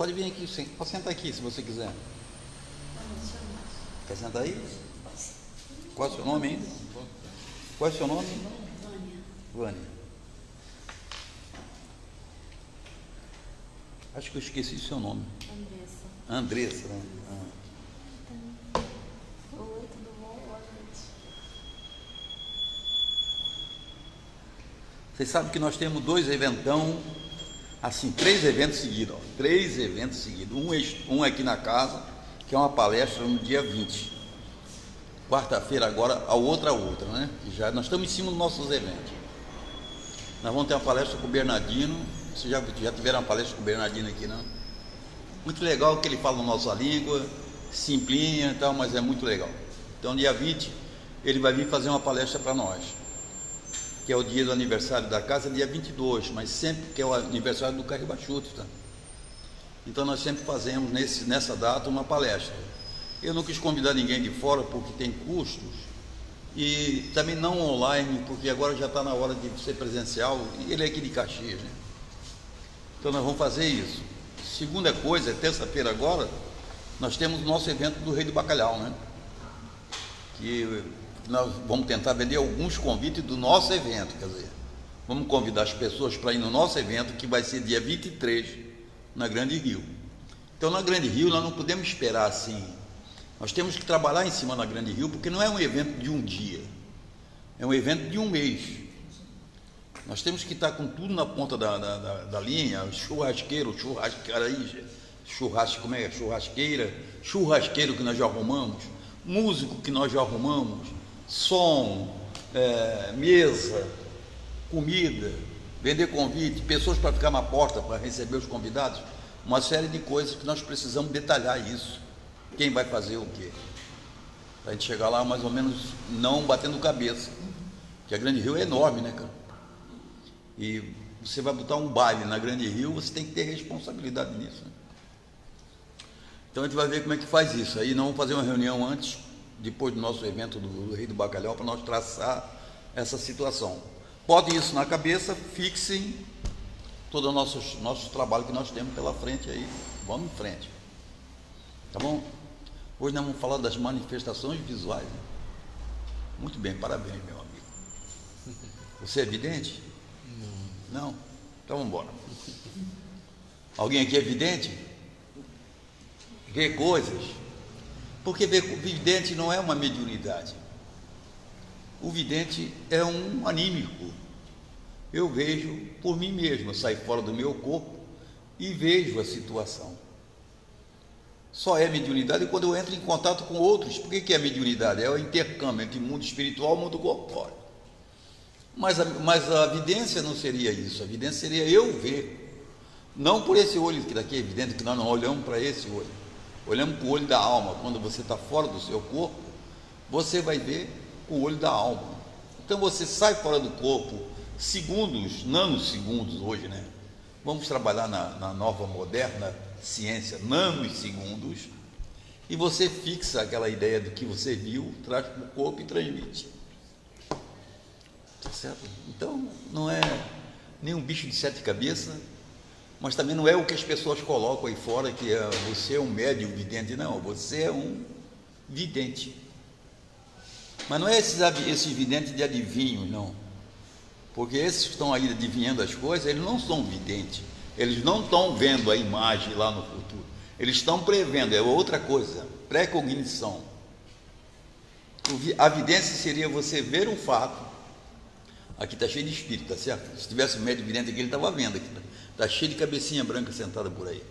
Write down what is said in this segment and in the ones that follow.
Pode vir aqui, pode sentar aqui se você quiser. Quer sentar aí? Qual é o seu nome ainda? Qual é o seu nome? Vânia. Acho que eu esqueci o seu nome. Andressa, né? Oi, tudo bom? Boa noite. Vocês sabem que nós temos 2 eventão, assim, 3 eventos seguidos, ó, 3 eventos seguidos. Um aqui na casa, que é uma palestra no dia 20. Quarta-feira agora, a outra, né? Já, nós estamos em cima dos nossos eventos. Nós vamos ter uma palestra com o Bernardino. Vocês já tiveram uma palestra com o Bernardino aqui, não? Muito legal que ele fala a nossa língua, simplinha e tal, mas é muito legal. Então, dia 20, ele vai vir fazer uma palestra para nós, que é o dia do aniversário da casa, dia 22, mas sempre que é o aniversário do Cariba Chute, tá? Então, nós sempre fazemos nessa data uma palestra. Eu não quis convidar ninguém de fora porque tem custos, e também não online, porque agora já está na hora de ser presencial, e ele é aqui de Caxias, né? Então nós vamos fazer isso. Segunda coisa, terça-feira agora, nós temos o nosso evento do Rei do Bacalhau, né? Que nós vamos tentar vender alguns convites do nosso evento, quer dizer, vamos convidar as pessoas para ir no nosso evento, que vai ser dia 23, na Grande Rio. Então na Grande Rio nós não podemos esperar assim. Nós temos que trabalhar em cima da Grande Rio, porque não é um evento de um dia, é um evento de um mês. Nós temos que estar com tudo na ponta da linha, churrasqueiro, churrasqueiro que nós já arrumamos, músico que nós já arrumamos, som, mesa, comida, vender convite, pessoas para ficar na porta para receber os convidados, uma série de coisas que nós precisamos detalhar isso. Quem vai fazer o quê? Para a gente chegar lá mais ou menos não batendo cabeça, porque a Grande Rio é enorme, né, cara? E você vai botar um baile na Grande Rio, você tem que ter responsabilidade nisso, né? Então a gente vai ver como é que faz isso. Aí nós vamos fazer uma reunião antes, depois do nosso evento do Rei do Bacalhau, para nós traçar essa situação. Botem isso na cabeça, fixem todo o nosso trabalho que nós temos pela frente aí. Vamos em frente. Tá bom? Hoje nós vamos falar das manifestações visuais, né? Muito bem, parabéns, meu amigo. Você é vidente? Não? Então vamos embora. Alguém aqui é vidente? Vê coisas? Porque vidente não é uma mediunidade. O vidente é um anímico. Eu vejo por mim mesmo, eu saio fora do meu corpo e vejo a situação. Só é mediunidade quando eu entro em contato com outros. Por que é mediunidade? É o intercâmbio entre mundo espiritual e mundo corpóreo. Mas a vidência não seria isso. A vidência seria eu ver. Não por esse olho que daqui é evidente que nós não olhamos para esse olho. Olhamos para o olho da alma. Quando você está fora do seu corpo, você vai ver com o olho da alma. Então você sai fora do corpo, segundos, nanosegundos hoje, né? Vamos trabalhar na nova moderna ciência, nanosegundos, e você fixa aquela ideia do que você viu, traz para o corpo e transmite. Tá certo? Então, não é nem um bicho de 7 cabeças, mas também não é o que as pessoas colocam aí fora, que você é um médium vidente. Não, você é um vidente. Mas não é esses videntes de adivinhos, não. Porque esses que estão aí adivinhando as coisas, eles não são videntes. Eles não estão vendo a imagem lá no futuro. Eles estão prevendo, é outra coisa, pré-cognição. A vidência seria você ver um fato. Aqui está cheio de espírito, tá certo? Se tivesse um médium vidente aqui, ele estava vendo aqui. Está cheio de cabecinha branca sentada por aí.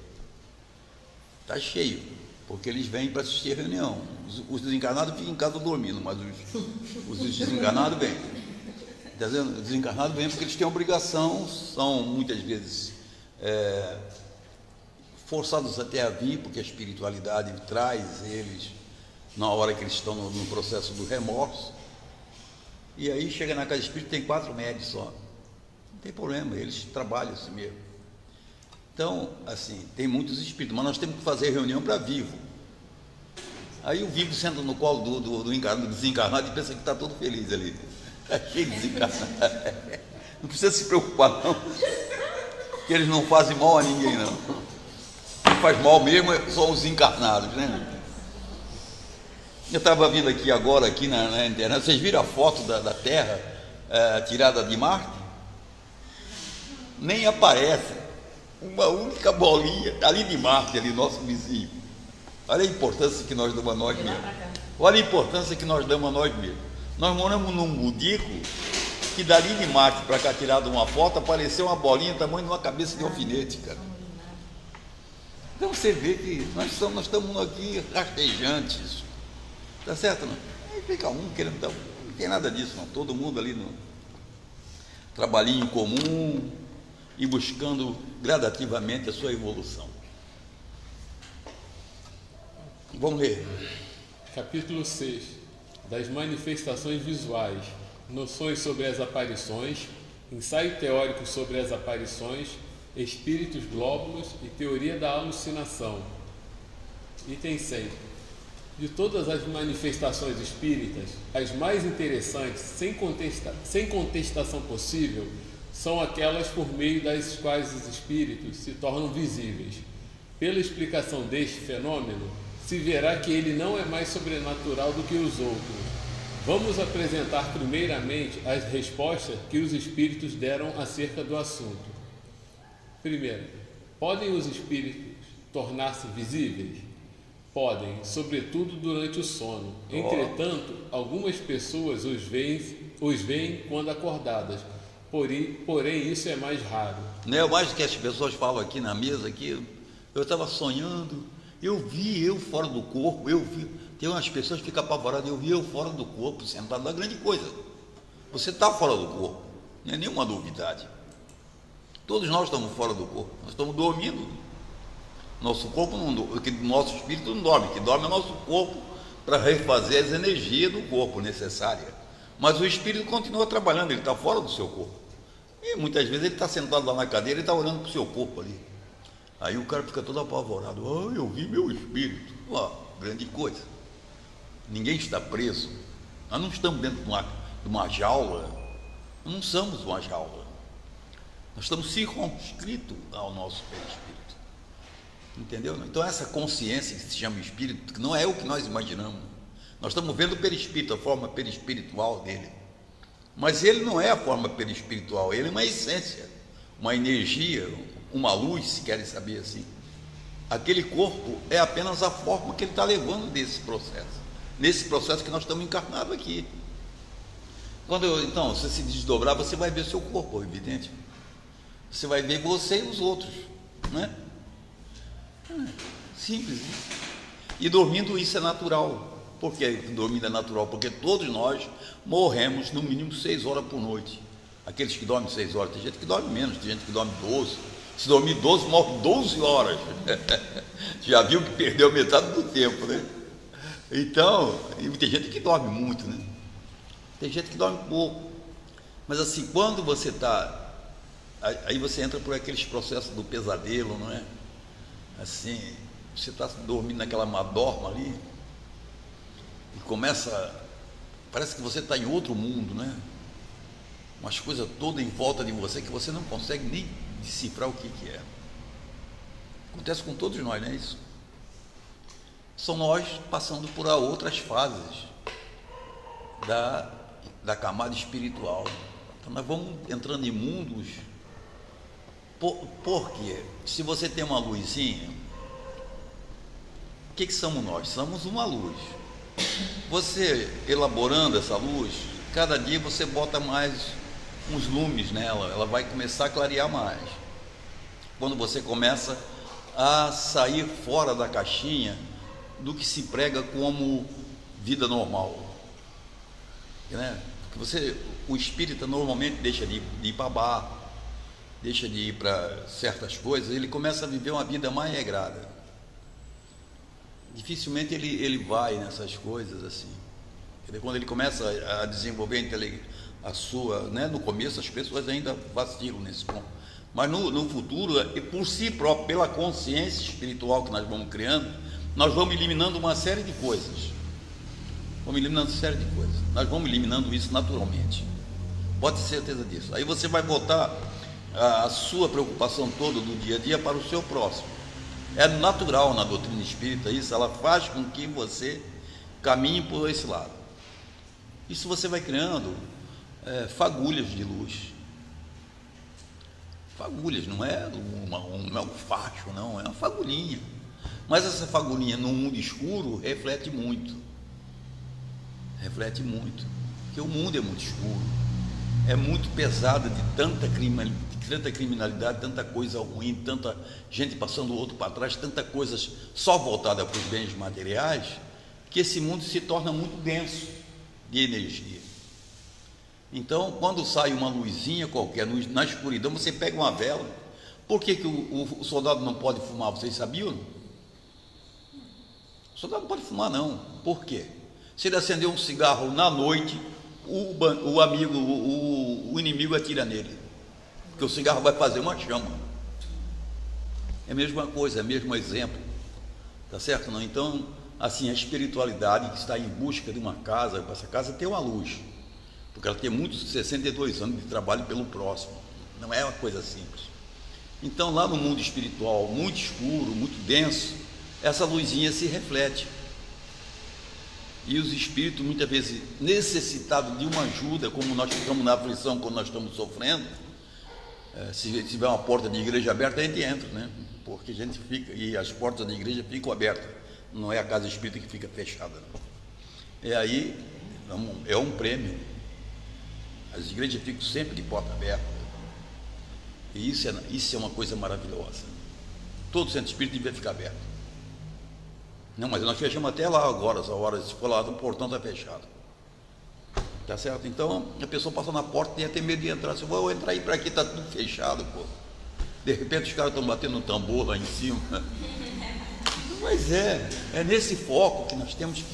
Está cheio, porque eles vêm para assistir a reunião. Os desencarnados ficam em casa dormindo, mas os desencarnados vêm. Está dizendo? Os desencarnados vêm porque eles têm obrigação, são muitas vezes forçados até a vir, porque a espiritualidade traz eles na hora que eles estão no processo do remorso. E aí chega na casa espírita, tem 4 médios só. Não tem problema, eles trabalham assim mesmo. Então, assim, tem muitos espíritos, mas nós temos que fazer reunião para vivo. Aí o vivo senta no colo do desencarnado e pensa que está todo feliz ali. Está cheio de desencarnado. Não precisa se preocupar, não. Que eles não fazem mal a ninguém, não. faz mal mesmo são os encarnados, né? Eu estava vindo aqui agora, aqui na internet, vocês viram a foto da Terra tirada de Marte? Nem aparece uma única bolinha ali de Marte, ali, nosso vizinho. Olha a importância que nós damos a nós mesmos. Olha a importância que nós damos a nós mesmos. Nós moramos num budico que dali de Marte para cá tirado uma foto, apareceu uma bolinha tamanho de uma cabeça de alfinete, cara. Então você vê que nós estamos aqui rastejantes. Tá certo, não? Aí fica um querendo dar. Não tem nada disso, não. Todo mundo ali no trabalhinho comum e buscando gradativamente a sua evolução. Vamos ler. Capítulo 6. Das manifestações visuais. Noções sobre as aparições. Ensaio teórico sobre as aparições. Espíritos glóbulos e teoria da alucinação. Item 100. De todas as manifestações espíritas, as mais interessantes, sem contestação possível, são aquelas por meio das quais os espíritos se tornam visíveis. Pela explicação deste fenômeno, se verá que ele não é mais sobrenatural do que os outros. Vamos apresentar primeiramente as respostas que os espíritos deram acerca do assunto. Primeiro, podem os espíritos tornar-se visíveis? Podem, sobretudo durante o sono. Entretanto, algumas pessoas os veem quando acordadas. Porém, isso é mais raro. Não é mais que as pessoas falam aqui na mesa, aqui, eu estava sonhando, eu fora do corpo, tem umas pessoas que ficam apavoradas, eu fora do corpo, sentado na grande coisa. Você está fora do corpo, não é nenhuma novidade. Todos nós estamos fora do corpo, nós estamos dormindo. Nosso corpo nosso espírito não dorme, que dorme é o nosso corpo para refazer as energias do corpo necessárias. Mas o espírito continua trabalhando, ele está fora do seu corpo. E muitas vezes ele está sentado lá na cadeira e está olhando para o seu corpo ali. Aí o cara fica todo apavorado. Eu vi meu espírito. Grande coisa. Ninguém está preso. Nós não estamos dentro de uma jaula. Nós não somos uma jaula. Nós estamos circunscritos ao nosso perispírito. Entendeu? Então essa consciência que se chama espírito, que não é o que nós imaginamos. Nós estamos vendo o perispírito, a forma perispiritual dele. Mas ele não é a forma perispiritual, ele é uma essência, uma energia, uma luz, se querem saber assim. Aquele corpo é apenas a forma que ele está levando desse processo. Nesse processo que nós estamos encarnados aqui. Então, se você se desdobrar, você vai ver seu corpo, evidente. Você vai ver você e os outros, né? Simples, né? E dormindo isso é natural. Por que dormindo é natural? Porque todos nós morremos no mínimo 6 horas por noite. Aqueles que dormem 6 horas, tem gente que dorme menos, tem gente que dorme 12. Se dormir 12, morre 12 horas. Já viu que perdeu metade do tempo, né? Então, tem gente que dorme muito, né? Tem gente que dorme pouco. Mas assim, quando você está... Aí você entra por aqueles processos do pesadelo, não é? Assim, você está dormindo naquela madorma ali e começa, parece que você está em outro mundo, né? Umas coisas todas em volta de você que você não consegue nem decifrar o que é. Acontece com todos nós, não é isso? São nós passando por outras fases da camada espiritual. Então nós vamos entrando em mundos. Porque se você tem uma luzinha, o que somos nós? Somos uma luz. Você elaborando essa luz, cada dia você bota mais uns lumes nela, ela vai começar a clarear mais. Quando você começa a sair fora da caixinha do que se prega como vida normal, né? Porque o espírita normalmente deixa de ir para bar, deixa de ir para certas coisas, ele começa a viver uma vida mais regrada. Dificilmente ele vai nessas coisas assim. Quando ele começa a desenvolver a sua, né? No começo as pessoas ainda vacilam nesse ponto, mas no futuro, por si próprio, pela consciência espiritual que nós vamos criando, nós vamos eliminando uma série de coisas. Nós vamos eliminando isso naturalmente. Pode ter certeza disso. Aí você vai botar a sua preocupação toda do dia a dia para o seu próximo. É natural na doutrina espírita isso, ela faz com que você caminhe por esse lado. Isso você vai criando fagulhas de luz. Fagulhas, não é um facho, não, é uma fagulhinha. Mas essa fagulhinha no mundo escuro reflete muito. Reflete muito. Porque o mundo é muito escuro. É muito pesado de tanta criminalidade, tanta coisa ruim, tanta gente passando o outro para trás, tanta coisa só voltada para os bens materiais, que esse mundo se torna muito denso de energia. Então, quando sai uma luzinha qualquer na escuridão, você pega uma vela. Por que o soldado não pode fumar? Vocês sabiam? O soldado não pode fumar, não. Por quê? Se ele acender um cigarro na noite, o inimigo atira nele, porque o cigarro vai fazer uma chama. É a mesma coisa, é o mesmo exemplo, tá certo? Não? Então, assim, a espiritualidade que está em busca de uma casa, essa casa tem uma luz, porque ela tem muitos 62 anos de trabalho pelo próximo, não é uma coisa simples. Então, lá no mundo espiritual, muito escuro, muito denso, essa luzinha se reflete. E os espíritos, muitas vezes necessitados de uma ajuda, como nós ficamos na aflição quando nós estamos sofrendo, se tiver uma porta de igreja aberta, a gente entra, né? Porque a gente fica, e as portas da igreja ficam abertas, não é a casa espírita que fica fechada, não. E aí é um prêmio. As igrejas ficam sempre de porta aberta, e isso é uma coisa maravilhosa. Todo centro espírita devia ficar aberto. Não, mas nós fechamos até lá agora, essa hora, se for lá, o portão está fechado. Tá certo? Então, a pessoa passa na porta e tem até medo de entrar. Se eu vou entrar aí para aqui, está tudo fechado, pô. De repente os caras estão batendo no tambor lá em cima. Mas é nesse foco que nós temos que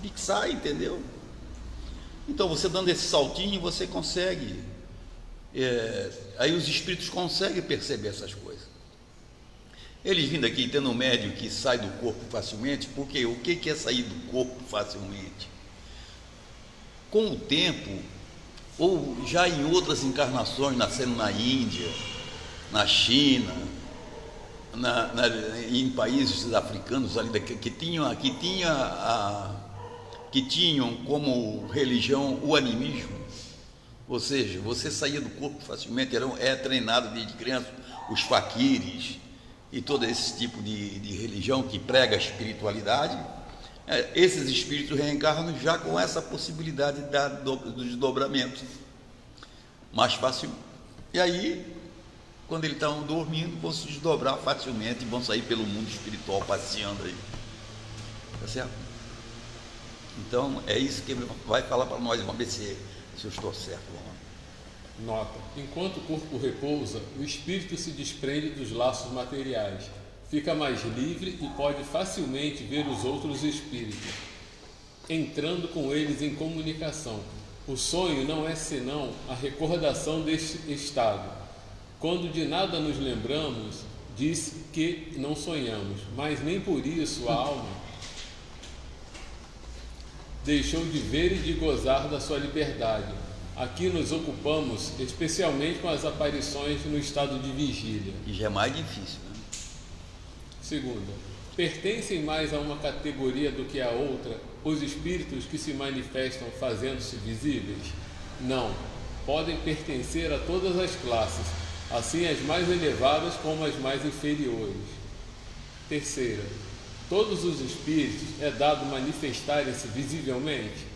fixar, entendeu? Então, você dando esse saltinho, você consegue. Aí os espíritos conseguem perceber essas coisas. Eles vindo aqui, tendo um médium que sai do corpo facilmente, porque o que é sair do corpo facilmente? Com o tempo, ou já em outras encarnações, nascendo na Índia, na China, em países africanos ali, que tinham como religião o animismo, ou seja, você saía do corpo facilmente, é treinado desde criança, os faquires, e todo esse tipo de religião que prega a espiritualidade, esses espíritos reencarnam já com essa possibilidade do desdobramento mais fácil. E aí, quando eles estão dormindo, vão se desdobrar facilmente e vão sair pelo mundo espiritual passeando aí. Tá certo? Então, é isso que ele vai falar para nós. Vamos ver se eu estou certo. Nota: enquanto o corpo repousa, o espírito se desprende dos laços materiais, fica mais livre e pode facilmente ver os outros espíritos, entrando com eles em comunicação. O sonho não é senão a recordação deste estado. Quando de nada nos lembramos, diz que não sonhamos, mas nem por isso a alma deixou de ver e de gozar da sua liberdade. Aqui nos ocupamos especialmente com as aparições no estado de vigília. E já é mais difícil, né? Segunda, pertencem mais a uma categoria do que a outra os espíritos que se manifestam fazendo-se visíveis? Não, podem pertencer a todas as classes, assim as mais elevadas como as mais inferiores. Terceira, todos os espíritos é dado manifestarem-se visivelmente?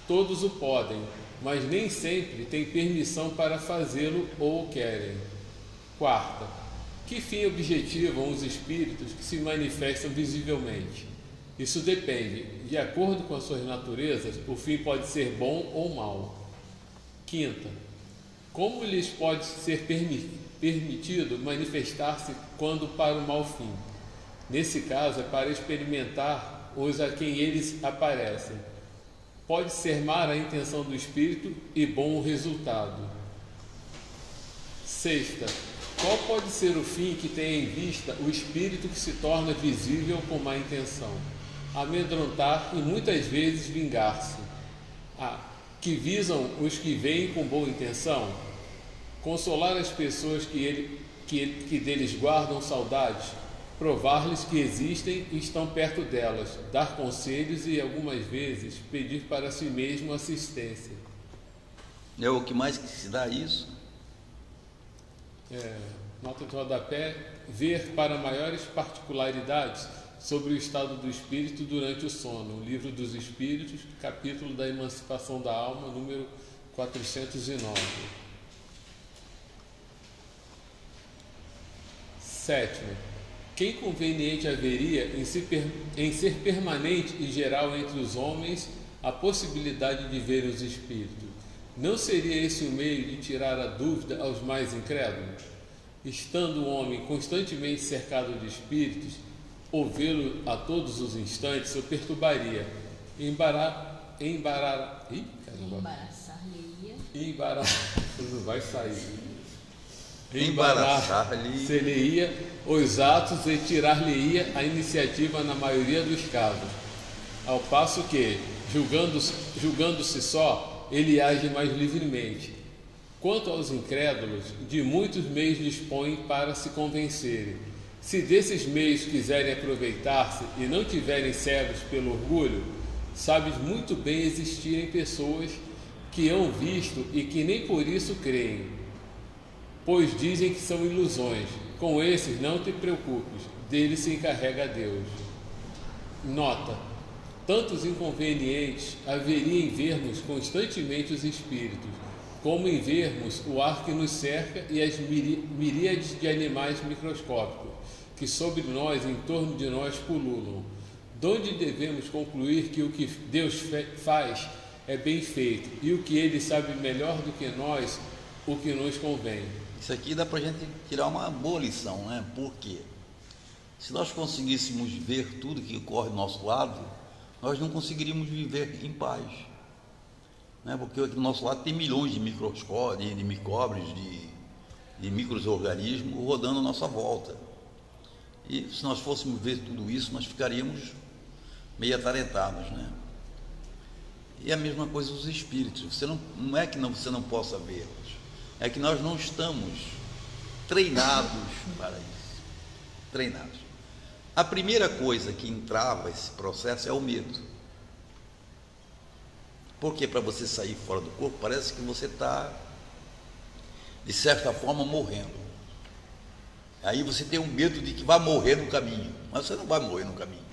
Todos o podem, mas nem sempre têm permissão para fazê-lo ou o querem. Quarta, que fim objetivam os espíritos que se manifestam visivelmente? Isso depende. De acordo com as suas naturezas, o fim pode ser bom ou mau. Quinta, como lhes pode ser permitido manifestar-se quando para o mau fim? Nesse caso, é para experimentar os a quem eles aparecem. Pode ser má a intenção do espírito e bom o resultado. Sexta, qual pode ser o fim que tem em vista o espírito que se torna visível com má intenção? Amedrontar e muitas vezes vingar-se. Que visam os que veem com boa intenção? Consolar as pessoas que deles guardam saudades? provar-lhes que existem e estão perto delas, dar conselhos e, algumas vezes, pedir para si mesmo assistência. É o que mais que se dá isso? Nota de rodapé: ver para maiores particularidades sobre o estado do espírito durante o sono. O Livro dos Espíritos, capítulo da Emancipação da Alma, número 409. Sétimo, que inconveniente haveria em ser permanente e geral entre os homens a possibilidade de ver os espíritos? Não seria esse o meio de tirar a dúvida aos mais incrédulos? Estando o homem constantemente cercado de espíritos, ouvi-lo a todos os instantes o perturbaria, não vai sair. Embaraçar-lhe-ia os atos e tirar-lhe-ia a iniciativa na maioria dos casos, ao passo que, julgando-se só, ele age mais livremente. Quanto aos incrédulos, de muitos meios dispõem para se convencerem. Se desses meios quiserem aproveitar-se e não tiverem cegos pelo orgulho, sabes muito bem existirem pessoas que hão visto e que nem por isso creem, pois dizem que são ilusões. Com esses não te preocupes, deles se encarrega Deus. Nota: tantos inconvenientes haveria em vermos constantemente os espíritos, como em vermos o ar que nos cerca e as miríades de animais microscópicos que sobre nós, em torno de nós, pululam. Donde devemos concluir que o que Deus faz é bem feito e o que Ele sabe melhor do que nós, o que nos convém. Isso aqui dá para a gente tirar uma boa lição, né? Por quê? Se nós conseguíssemos ver tudo que ocorre do nosso lado, nós não conseguiríamos viver em paz, né? Porque aqui do nosso lado tem milhões de microscópios, de micróbios, de micro-organismos rodando à nossa volta. E se nós fôssemos ver tudo isso, nós ficaríamos meio atarentados, né? E a mesma coisa os espíritos. Não é que você não possa vê-los, é que nós não estamos treinados para isso. Treinados. A primeira coisa que entrava esse processo é o medo. Porque para você sair fora do corpo, parece que você está, de certa forma, morrendo. Aí você tem um medo de que vai morrer no caminho, mas você não vai morrer no caminho.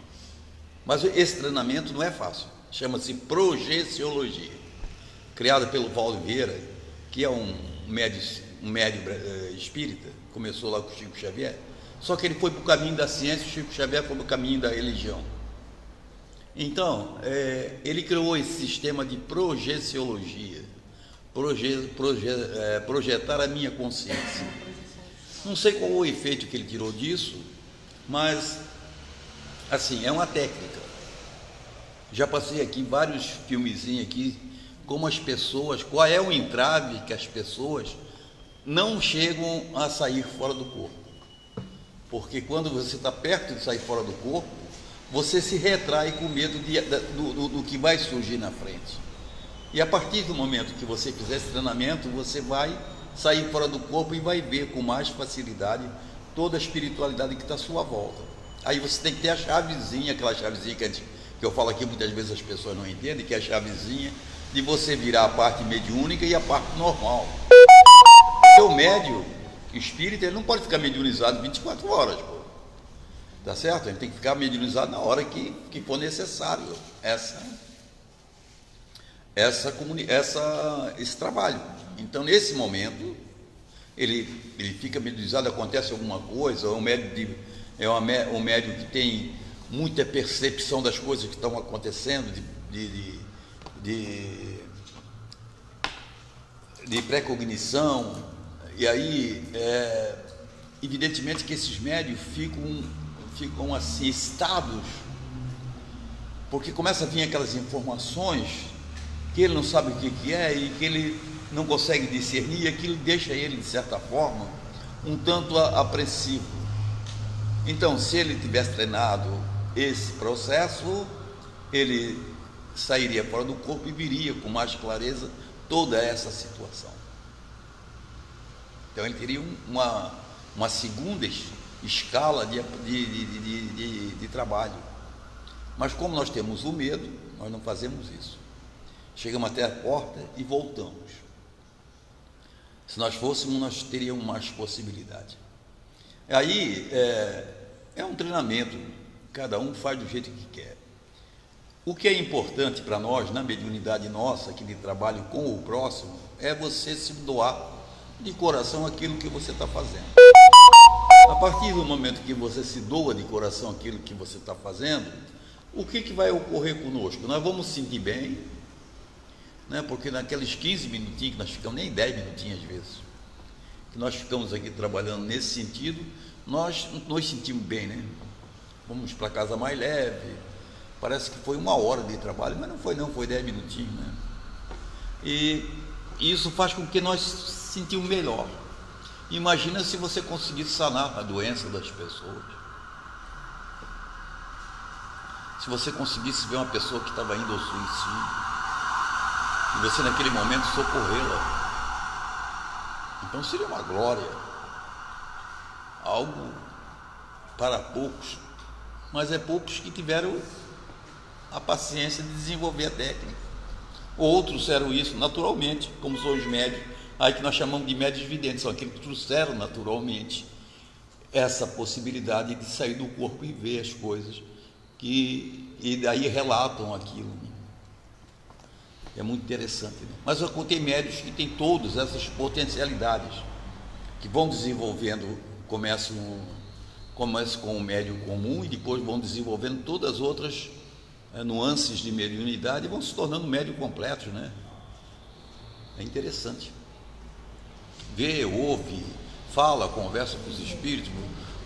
Mas esse treinamento não é fácil. Chama-se projeciologia, criada pelo Valdo Vieira, que é um médio espírita, começou lá com o Chico Xavier, só que ele foi para o caminho da ciência, o Chico Xavier foi para o caminho da religião. Então, ele criou esse sistema de projeciologia, projetar a minha consciência. Não sei qual o efeito que ele tirou disso, mas, assim, é uma técnica. Já passei aqui vários filmezinhos aqui, como as pessoas, qual é o entrave que as pessoas não chegam a sair fora do corpo. Porque quando você está perto de sair fora do corpo, você se retrai com medo do que vai surgir na frente. E a partir do momento que você fizer esse treinamento, você vai sair fora do corpo e vai ver com mais facilidade toda a espiritualidade que está à sua volta. Aí você tem que ter a chavezinha, aquela chavezinha que eu falo aqui, muitas vezes as pessoas não entendem, que é a chavezinha de você virar a parte mediúnica e a parte normal. Porque o médio, o espírito, ele não pode ficar mediunizado 24 horas, pô. Tá certo? Ele tem que ficar mediunizado na hora que for necessário esse trabalho. Então, nesse momento, ele fica mediunizado, acontece alguma coisa, um médium que tem muita percepção das coisas que estão acontecendo, de precognição, e aí, evidentemente que esses médios ficam assim, excitados, porque começa a vir aquelas informações que ele não sabe o que é e que ele não consegue discernir, e aquilo deixa ele, de certa forma, um tanto apreensivo. Então, se ele tivesse treinado esse processo, ele sairia fora do corpo e viria com mais clareza toda essa situação. Então, ele teria uma segunda escala de trabalho. Mas como nós temos o medo, nós não fazemos isso. Chegamos até a porta e voltamos. Se nós fôssemos, nós teríamos mais possibilidade. Aí é um treinamento, cada um faz do jeito que quer. O que é importante para nós, na mediunidade nossa, aqui de trabalho com o próximo, é você se doar de coração aquilo que você está fazendo. A partir do momento que você se doa de coração aquilo que você está fazendo, o que vai ocorrer conosco? Nós vamos sentir bem, né? Porque naqueles 15 minutinhos que nós ficamos, nem 10 minutinhos às vezes, que nós ficamos aqui trabalhando nesse sentido, nós nos sentimos bem, né? Vamos para casa mais leve, parece que foi 1 hora de trabalho, mas não foi não, foi 10 minutinhos, né? E isso faz com que nós sentimos melhor. Imagina se você conseguisse sanar a doença das pessoas. Se você conseguisse ver uma pessoa que estava indo ao suicídio, e você naquele momento socorrê-la, então seria uma glória, algo para poucos, mas é poucos que tiveram a paciência de desenvolver a técnica. Outros fizeram isso naturalmente, como são os médios, aí que nós chamamos de médios videntes, são aqueles que trouxeram naturalmente essa possibilidade de sair do corpo e ver as coisas, e daí relatam aquilo. É muito interessante, né? Mas eu contei médios que têm todas essas potencialidades, que vão desenvolvendo, começam com o médium comum e depois vão desenvolvendo todas as outras nuances de mediunidade e vão se tornando médium completos, né? É interessante. Vê, ouve, fala, conversa com os espíritos.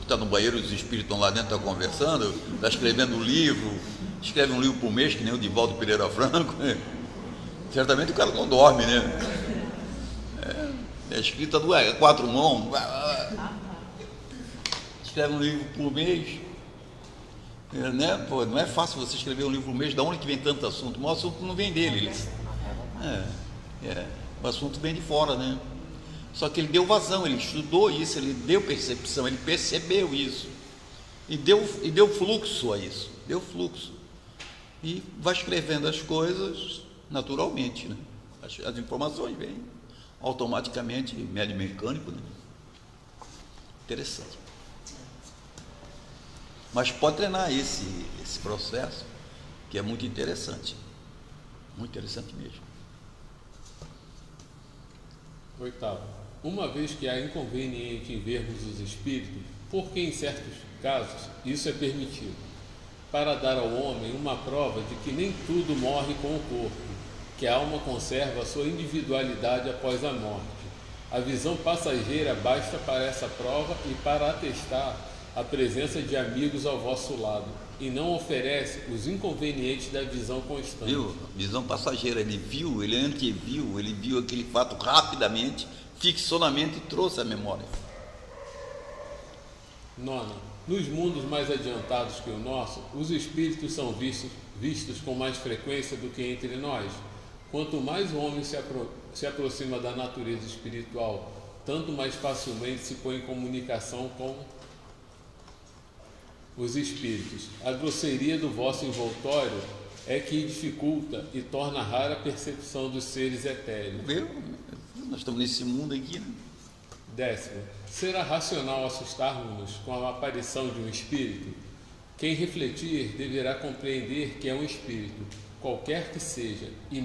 Está no banheiro, os espíritos estão lá dentro, estão conversando, está escrevendo um livro, escreve um livro por mês, que nem o Divaldo Pereira Franco, né? Certamente o cara não dorme, né? É escrita a 4 mãos, escreve um livro por mês, né? Pô, não é fácil você escrever um livro por mês, de onde que vem tanto assunto? O assunto não vem dele, o assunto vem de fora, né? Só que ele deu vazão, ele estudou isso, ele deu percepção, ele percebeu isso e deu fluxo a isso, deu fluxo e vai escrevendo as coisas naturalmente, né? As informações vêm automaticamente, médio mecânico, né? Interessante. Mas pode treinar esse processo, que é muito interessante mesmo. 8º. Uma vez que há inconveniente em vermos os espíritos, porque em certos casos isso é permitido, para dar ao homem uma prova de que nem tudo morre com o corpo, que a alma conserva a sua individualidade após a morte. A visão passageira basta para essa prova e para atestar a presença de amigos ao vosso lado, e não oferece os inconvenientes da visão constante. Viu? Visão passageira, ele viu, ele anteviu, ele viu aquele fato rapidamente, fixou na mente e trouxe a memória. 9. Nos mundos mais adiantados que o nosso, os espíritos são vistos com mais frequência do que entre nós. Quanto mais o homem se aproxima da natureza espiritual, tanto mais facilmente se põe em comunicação com os espíritos. A grosseria do vosso envoltório é que dificulta e torna rara a percepção dos seres etéreos. Viu? Nós estamos nesse mundo aqui, né? 10. Será racional assustarmos-nos com a aparição de um espírito? Quem refletir deverá compreender que é um espírito, qualquer que seja, e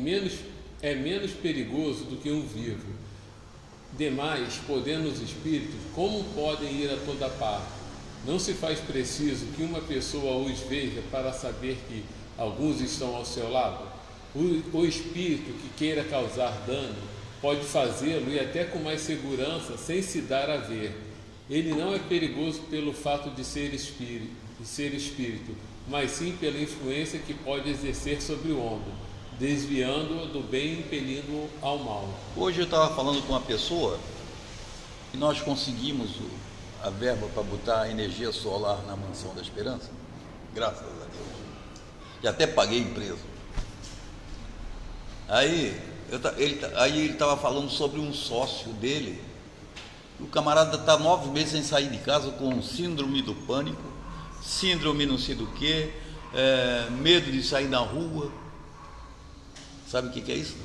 é menos perigoso do que um vivo. Demais, podendo os espíritos, como podem ir a toda parte? Não se faz preciso que uma pessoa os veja para saber que alguns estão ao seu lado? O espírito que queira causar dano pode fazê-lo e até com mais segurança, sem se dar a ver. Ele não é perigoso pelo fato de ser espírito, mas sim pela influência que pode exercer sobre o homem, desviando-o do bem e impelindo-o ao mal. Hoje eu estava falando com uma pessoa e nós conseguimos a verba para botar energia solar na Mansão da Esperança, graças a Deus. E até paguei empresa. Aí ele estava falando sobre um sócio dele, O camarada está 9 meses sem sair de casa com síndrome do pânico, síndrome não sei do que, medo de sair na rua. Sabe o que é isso?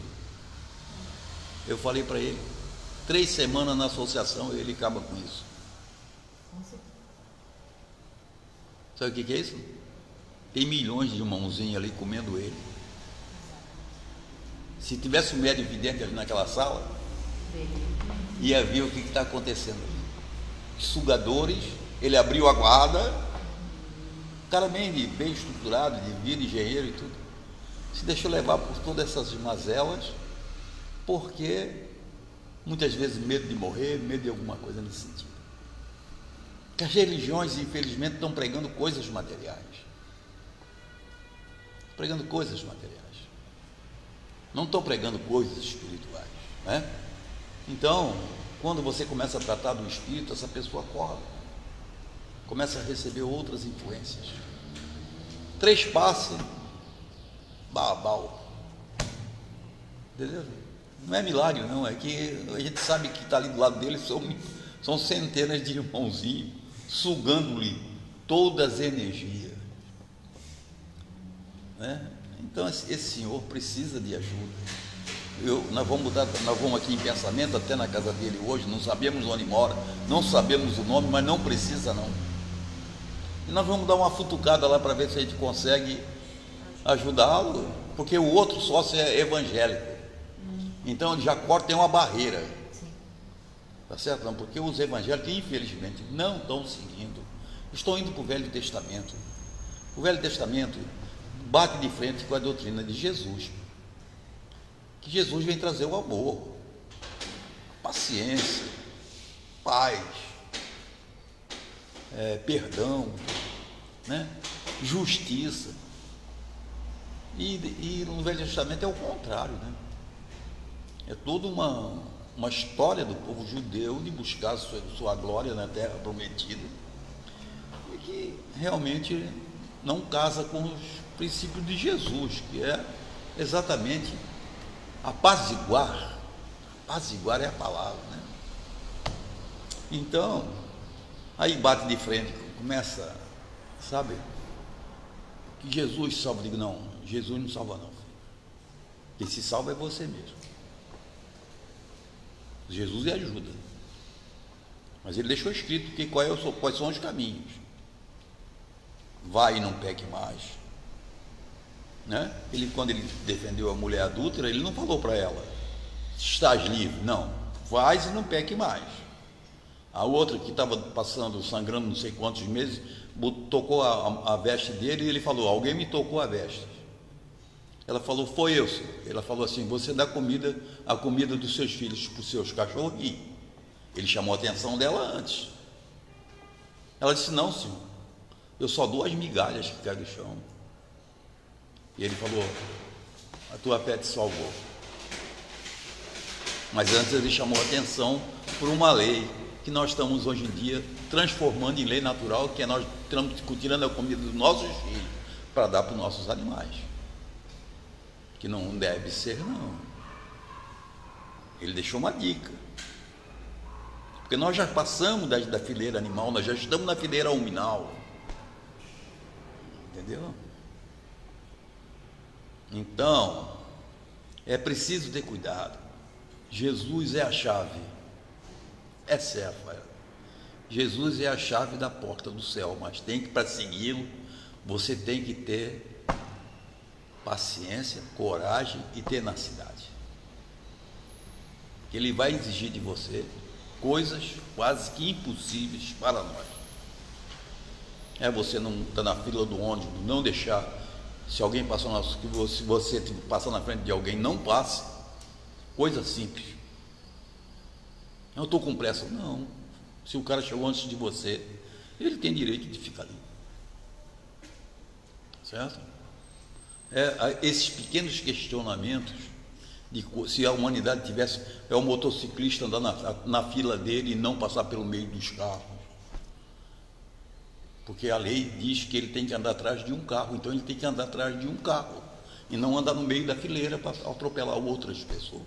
Eu falei para ele, 3 semanas na associação ele acaba com isso. Sabe o que é isso? Tem milhões de irmãozinhos ali comendo ele. Se tivesse um médico vidente ali naquela sala, ia ver o que está acontecendo ali. Sugadores, ele abriu a guarda, cara bem estruturado, de vida, engenheiro e tudo, se deixou levar por todas essas mazelas, porque muitas vezes medo de morrer, medo de alguma coisa nesse sentido. Que as religiões, infelizmente, estão pregando coisas materiais. Pregando coisas materiais. Não estão pregando coisas espirituais, né? Então, quando você começa a tratar do espírito, essa pessoa acorda, começa a receber outras influências. 3 passes, babau. Entendeu? Não é milagre, não, é que a gente sabe que está ali do lado dele são centenas de irmãozinhos sugando-lhe todas as energias, né? Então esse senhor precisa de ajuda. Nós vamos aqui em pensamento até na casa dele hoje, não sabemos onde mora, não sabemos o nome, mas não precisa não. E nós vamos dar uma futucada lá para ver se a gente consegue ajudá-lo, porque o outro sócio é evangélico. Então ele já corta, tem uma barreira. Tá certo? Não, porque os evangélicos, infelizmente, não estão seguindo. Estão indo para o Velho Testamento. O Velho Testamento bate de frente com a doutrina de Jesus. Que Jesus vem trazer o amor, paciência, paz, perdão, né? Justiça. E no Velho Testamento é o contrário, né? É toda uma história do povo judeu de buscar sua glória na terra prometida, e que realmente não casa com os princípios de Jesus, que é exatamente apaziguar. Apaziguar é a palavra, né? Então, aí bate de frente, começa, sabe, que Jesus salva. Eu digo, não, Jesus não salva não. Quem se salva é você mesmo. Jesus ajuda, mas ele deixou escrito que quais são os caminhos. Vai e não peque mais, né? Quando ele defendeu a mulher adúltera, ele não falou para ela, estás livre, não, vais e não peque mais. A outra que estava passando, sangrando não sei quantos meses, tocou a veste dele e ele falou, alguém me tocou a veste. Ela falou, foi eu, senhor. Ela falou assim, você dá a comida dos seus filhos para os seus cachorros? Ele chamou a atenção dela antes. Ela disse, não, senhor, eu só dou as migalhas que caem do chão. E ele falou, a tua fé te salvou. Mas antes ele chamou a atenção por uma lei que nós estamos hoje em dia transformando em lei natural, que é nós estamos tirando a comida dos nossos filhos para dar para os nossos animais. Que não deve ser, não. Ele deixou uma dica, porque nós já passamos da fileira animal, nós já estamos na fileira huminal, entendeu? Então é preciso ter cuidado. Jesus é a chave, é certo, Jesus é a chave da porta do céu, mas para segui-lo você tem que ter paciência, coragem e tenacidade. Ele vai exigir de você coisas quase que impossíveis para nós. Você não estar na fila do ônibus, não deixar, se alguém passar se você passar na frente de alguém, não passe. Coisa simples. Eu estou com pressa. Não. Se o cara chegou antes de você, ele tem direito de ficar ali. Certo? Esses pequenos questionamentos de se a humanidade tivesse o motociclista andar na fila dele e não passar pelo meio dos carros, porque a lei diz que ele tem que andar atrás de um carro, então ele tem que andar atrás de um carro e não andar no meio da fileira para atropelar outras pessoas.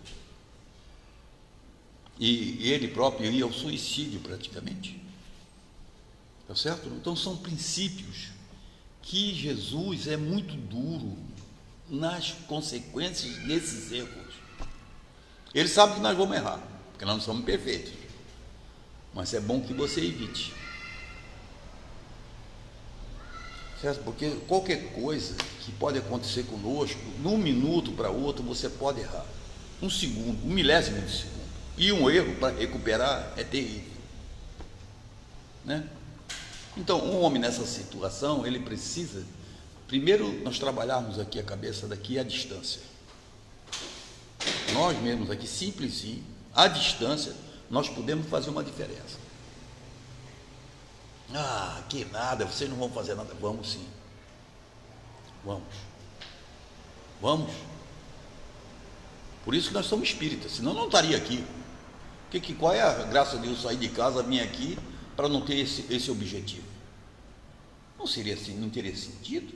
E ele próprio ia ao suicídio praticamente. Tá certo? Então são princípios que Jesus é muito duro nas consequências desses erros. Ele sabe que nós vamos errar, porque nós não somos perfeitos. Mas é bom que você evite. Certo? Porque qualquer coisa que pode acontecer conosco, num minuto para outro, você pode errar. Um segundo, um milésimo de segundo. E um erro para recuperar é terrível. Né? Então, um homem nessa situação, ele precisa, primeiro, nós trabalharmos aqui a cabeça daqui à distância. Nós mesmos aqui, simples, à distância, nós podemos fazer uma diferença. Ah, que nada, vocês não vão fazer nada. Vamos sim. Vamos. Por isso que nós somos espíritas, senão não estaria aqui. Qual é a graça de eu sair de casa, vir aqui, para não ter esse objetivo? Não seria assim, não teria sentido?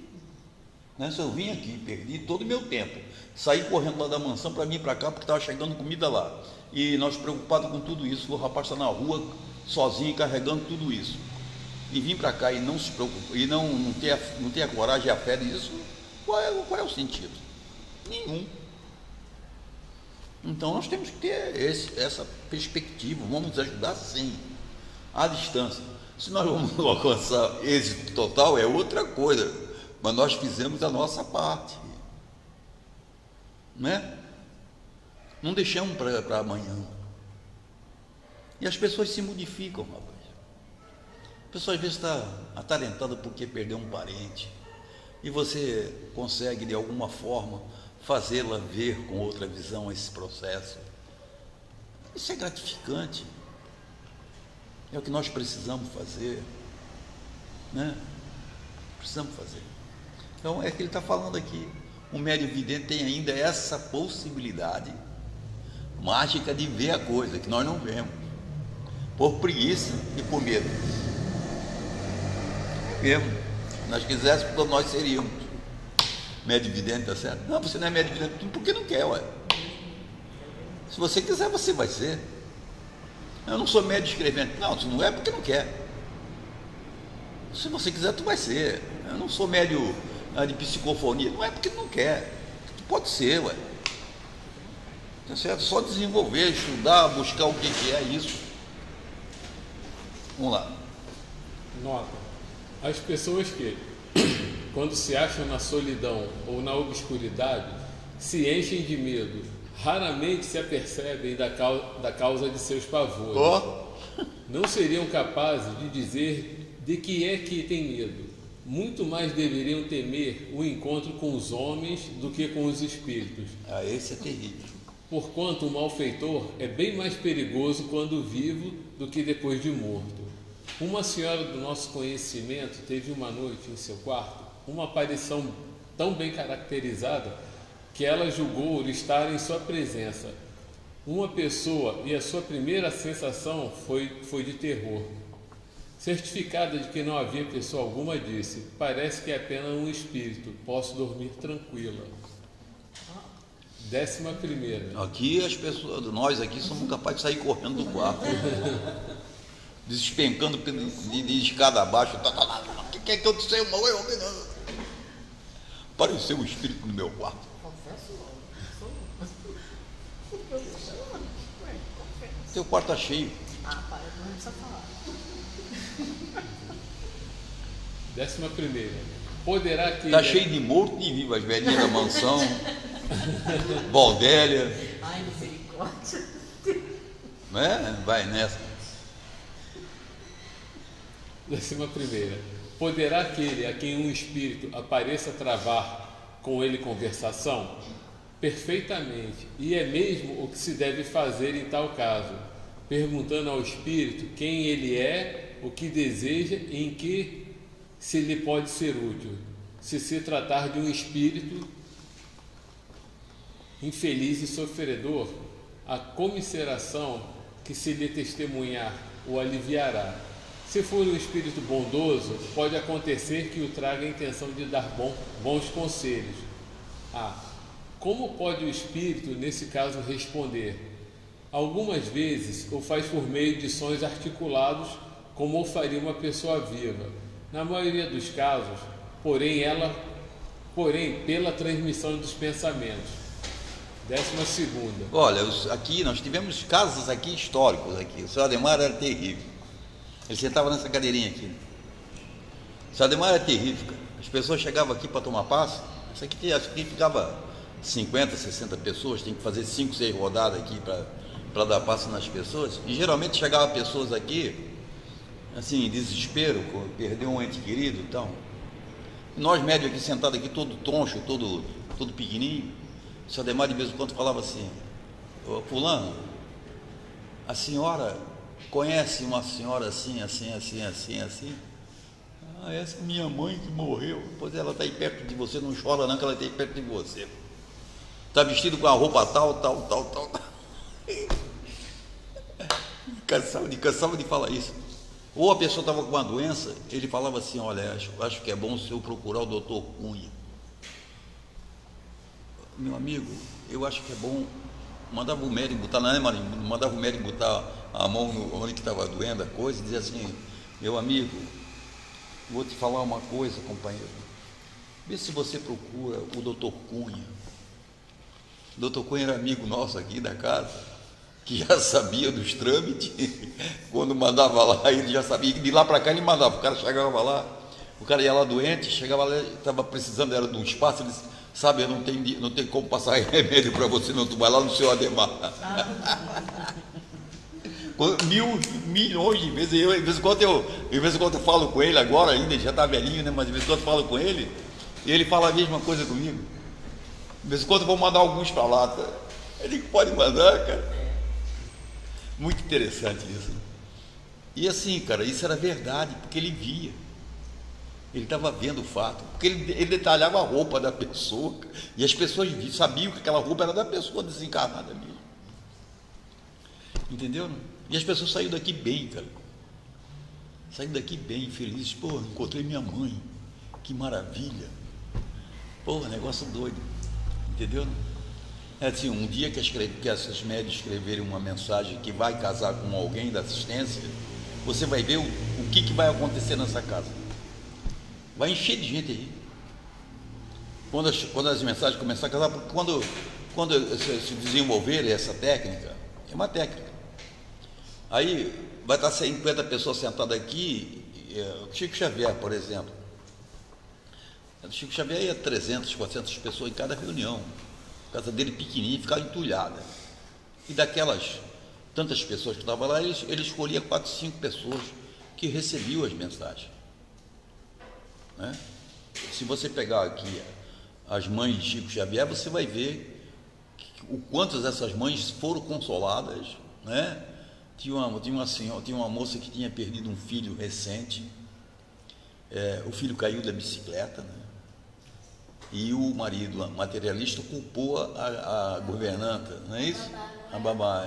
Né? Se eu vim aqui, perdi todo o meu tempo, saí correndo lá da mansão para vir para cá, porque estava chegando comida lá, e nós preocupados com tudo isso, o rapaz está na rua, sozinho, carregando tudo isso, e vim para cá e não se preocupa, e não ter a coragem e a fé disso, qual é o sentido? Nenhum. Então nós temos que ter essa perspectiva, vamos nos ajudar sim, à distância. Se nós vamos alcançar êxito total é outra coisa, mas nós fizemos a nossa parte, né? Não deixamos para amanhã. E as pessoas se modificam, rapaz. A pessoa às vezes está atalentada porque perdeu um parente, e você consegue de alguma forma fazê-la ver com outra visão esse processo. Isso é gratificante. É o que nós precisamos fazer, né? Precisamos fazer. Então é que ele está falando aqui. O médium vidente tem ainda essa possibilidade mágica de ver a coisa que nós não vemos, por preguiça e por medo. Mesmo. Se nós quiséssemos, nós seríamos médium vidente, tá certo? Não, você não é médium vidente porque não quer, ué. Se você quiser, você vai ser. Eu não sou médium escrevente. Não, tu não é porque não quer. Se você quiser, tu vai ser. Eu não sou médium de psicofonia. Não é porque não quer. Tu pode ser, ué. Tá certo? Só desenvolver, estudar, buscar o que é isso. Vamos lá. Nota. As pessoas que, quando se acham na solidão ou na obscuridade, se enchem de medo, raramente se apercebem da causa de seus pavores. Não seriam capazes de dizer de que é que tem medo. Muito mais deveriam temer o encontro com os homens do que com os espíritos. Esse é terrível. Porquanto o malfeitor é bem mais perigoso quando vivo do que depois de morto. Uma senhora do nosso conhecimento teve uma noite em seu quarto uma aparição tão bem caracterizada que ela julgou estar em sua presença. Uma pessoa, e a sua primeira sensação foi de terror. Certificada de que não havia pessoa alguma, disse: parece que é apenas um espírito, posso dormir tranquila. 11ª. Aqui as pessoas, nós aqui somos capazes de sair correndo do quarto, despencando de escada abaixo. O que é que eu sei? Apareceu um espírito no meu quarto. Teu quarto está cheio. Para, não precisa falar. 11ª. Poderá que... Está cheio de morto e vivo, as velhinhas da mansão, Baldélia. Ai, misericórdia. Né? Vai nessa. 11ª. Poderá aquele a quem um espírito apareça travar com ele conversação? Perfeitamente, e é mesmo o que se deve fazer em tal caso, perguntando ao espírito quem ele é, o que deseja e em que se lhe pode ser útil. Se tratar de um espírito infeliz e sofredor, a comiseração que se lhe testemunhar o aliviará. Se for um espírito bondoso, pode acontecer que o traga a intenção de dar bons conselhos. Como pode o espírito, nesse caso, responder? Algumas vezes o faz por meio de sons articulados, como o faria uma pessoa viva. Na maioria dos casos, porém, pela transmissão dos pensamentos. 12ª. Olha, aqui nós tivemos casos aqui históricos aqui. O senhor Ademar era terrível. Ele sentava nessa cadeirinha aqui. O senhor Ademar era terrível, cara. As pessoas chegavam aqui para tomar passe. Isso aqui, acho que ficava 50, 60 pessoas. Tem que fazer 5, 6 rodadas aqui para dar passe nas pessoas. E geralmente chegavam pessoas aqui, assim, em desespero, perdeu um ente querido e tal. Nós médios aqui sentados aqui, todo troncho, todo pequenininho. O senhor Ademar de vez em quando falava assim: ô, fulano, a senhora conhece uma senhora assim, assim, assim, assim, assim? Ah, essa é minha mãe que morreu. Pois ela está aí perto de você, não chora não, que ela está aí perto de você. Está vestido com a roupa tal. Cansava de falar isso. Ou a pessoa estava com uma doença, ele falava assim: olha, acho que é bom se eu procurar o doutor Cunha. Meu amigo, eu acho que é bom. Mandava o médico botar, não é, Marinho? Mandava o médico botar a mão onde que estava doendo a coisa e dizia assim: meu amigo, vou te falar uma coisa, companheiro. Vê se você procura o doutor Cunha. O doutor Cunha era amigo nosso aqui da casa, que já sabia dos trâmites. Quando mandava lá, ele já sabia. De lá para cá ele mandava. O cara chegava lá, o cara ia lá doente, chegava lá, estava precisando, era de um espaço, ele disse: sabe, eu não tem como passar remédio para você, não, tu vai lá no seu Ademar. Milhões de vezes, de vez em quando eu falo com ele agora ainda, ele já está velhinho, né? Mas de vez em quando eu falo com ele, e ele fala a mesma coisa comigo. De vez em quando eu vou mandar alguns para lá, tá? Ele pode mandar, cara. Muito interessante isso. E assim, cara, isso era verdade, porque ele via. Ele estava vendo o fato, porque ele detalhava a roupa da pessoa, e as pessoas sabiam que aquela roupa era da pessoa desencarnada mesmo. Entendeu? E as pessoas saíram daqui bem, cara. Saíram daqui bem, felizes. Pô, encontrei minha mãe. Que maravilha. Pô, negócio doido. Entendeu? É assim, um dia que esses médios escreverem uma mensagem que vai casar com alguém da assistência, você vai ver o que vai acontecer nessa casa. Vai encher de gente aí. Quando as mensagens começarem a casar, porque quando se desenvolver essa técnica, é uma técnica. Aí vai estar 50 pessoas sentadas aqui. Chico Xavier, por exemplo. Chico Xavier ia 300, 400 pessoas em cada reunião. A casa dele pequenininha, ficava entulhada. E daquelas tantas pessoas que estavam lá, ele escolhia 4, 5 pessoas que recebiam as mensagens. Né? Se você pegar aqui as mães de Chico Xavier, você vai ver o quantas essas mães foram consoladas, né? Tinha uma moça que tinha perdido um filho recente, o filho caiu da bicicleta, né? E o marido materialista culpou a governanta, não é isso? A babá,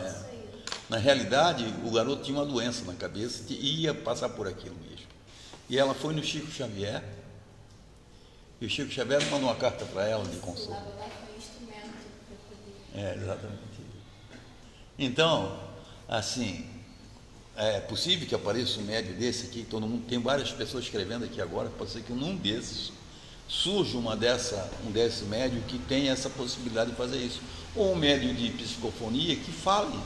Na realidade, o garoto tinha uma doença na cabeça e ia passar por aquilo mesmo. E ela foi no Chico Xavier, e o Chico Xavier mandou uma carta para ela de consolo. Exatamente. Então, assim, é possível que apareça um médio desse aqui, todo mundo, tem várias pessoas escrevendo aqui agora, pode ser que num desses surja um desse médio que tenha essa possibilidade de fazer isso. Ou um médio de psicofonia que fale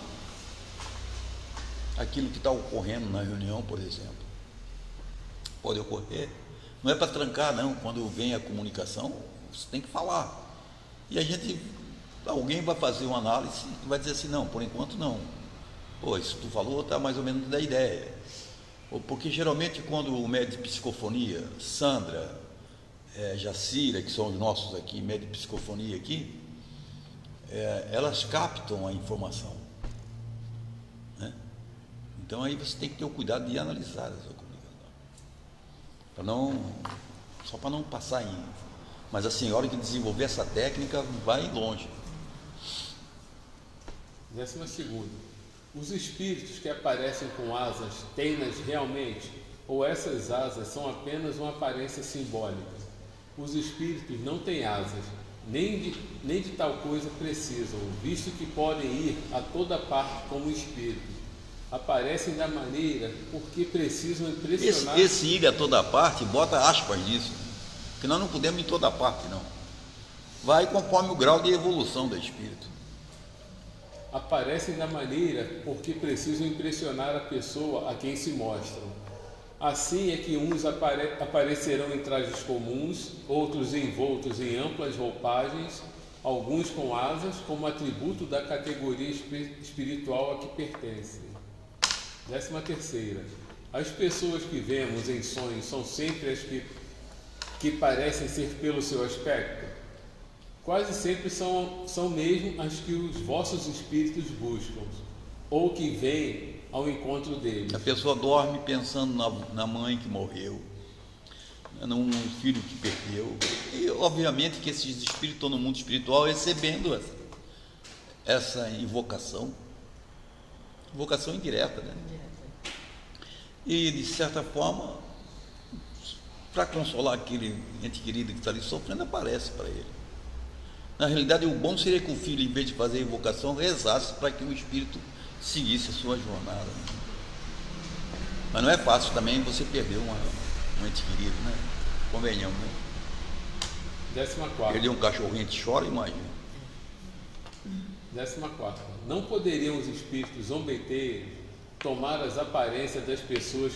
aquilo que está ocorrendo na reunião, por exemplo. Pode ocorrer. Não é para trancar, não. Quando vem a comunicação, você tem que falar. E alguém vai fazer uma análise e vai dizer assim: não, por enquanto não. Pô, isso que tu falou está mais ou menos da ideia. Porque geralmente quando o médio de psicofonia, Sandra, Jacira, que são os nossos aqui, médio de psicofonia aqui, elas captam a informação. Né? Então aí você tem que ter o cuidado de analisar essa comunicação. Só para não passar em... Mas assim, a hora que desenvolver essa técnica, vai longe. 12ª. Os espíritos que aparecem com asas têm-nas realmente, ou essas asas são apenas uma aparência simbólica? Os espíritos não têm asas, nem de tal coisa precisam, visto que podem ir a toda parte como espíritos. Aparecem da maneira porque precisam impressionar. Esse ir a toda parte, bota aspas nisso, que nós não podemos ir em toda parte, não. Vai conforme o grau de evolução do espírito. Aparecem da maneira porque precisam impressionar a pessoa a quem se mostram. Assim é que uns aparecerão em trajes comuns, outros envoltos em amplas roupagens, alguns com asas, como atributo da categoria espiritual a que pertencem. 13ª. As pessoas que vemos em sonhos são sempre as que parecem ser pelo seu aspecto? Quase sempre são mesmo as que os vossos espíritos buscam, ou que vêm ao encontro deles. A pessoa dorme pensando na mãe que morreu, num filho que perdeu, e obviamente que esses espíritos estão no mundo espiritual recebendo essa invocação indireta, né? E de certa forma, para consolar aquele ente querido que está ali sofrendo, aparece para ele. Na realidade, o bom seria que o filho, em vez de fazer a invocação, rezasse para que o espírito seguisse a sua jornada. Mas não é fácil também você perder um ente querido, né? Convenhamos, né? 14ª. Perder um cachorrinho, a gente chora, imagina. 14ª. Não poderiam os espíritos zombeteiros tomar as aparências das pessoas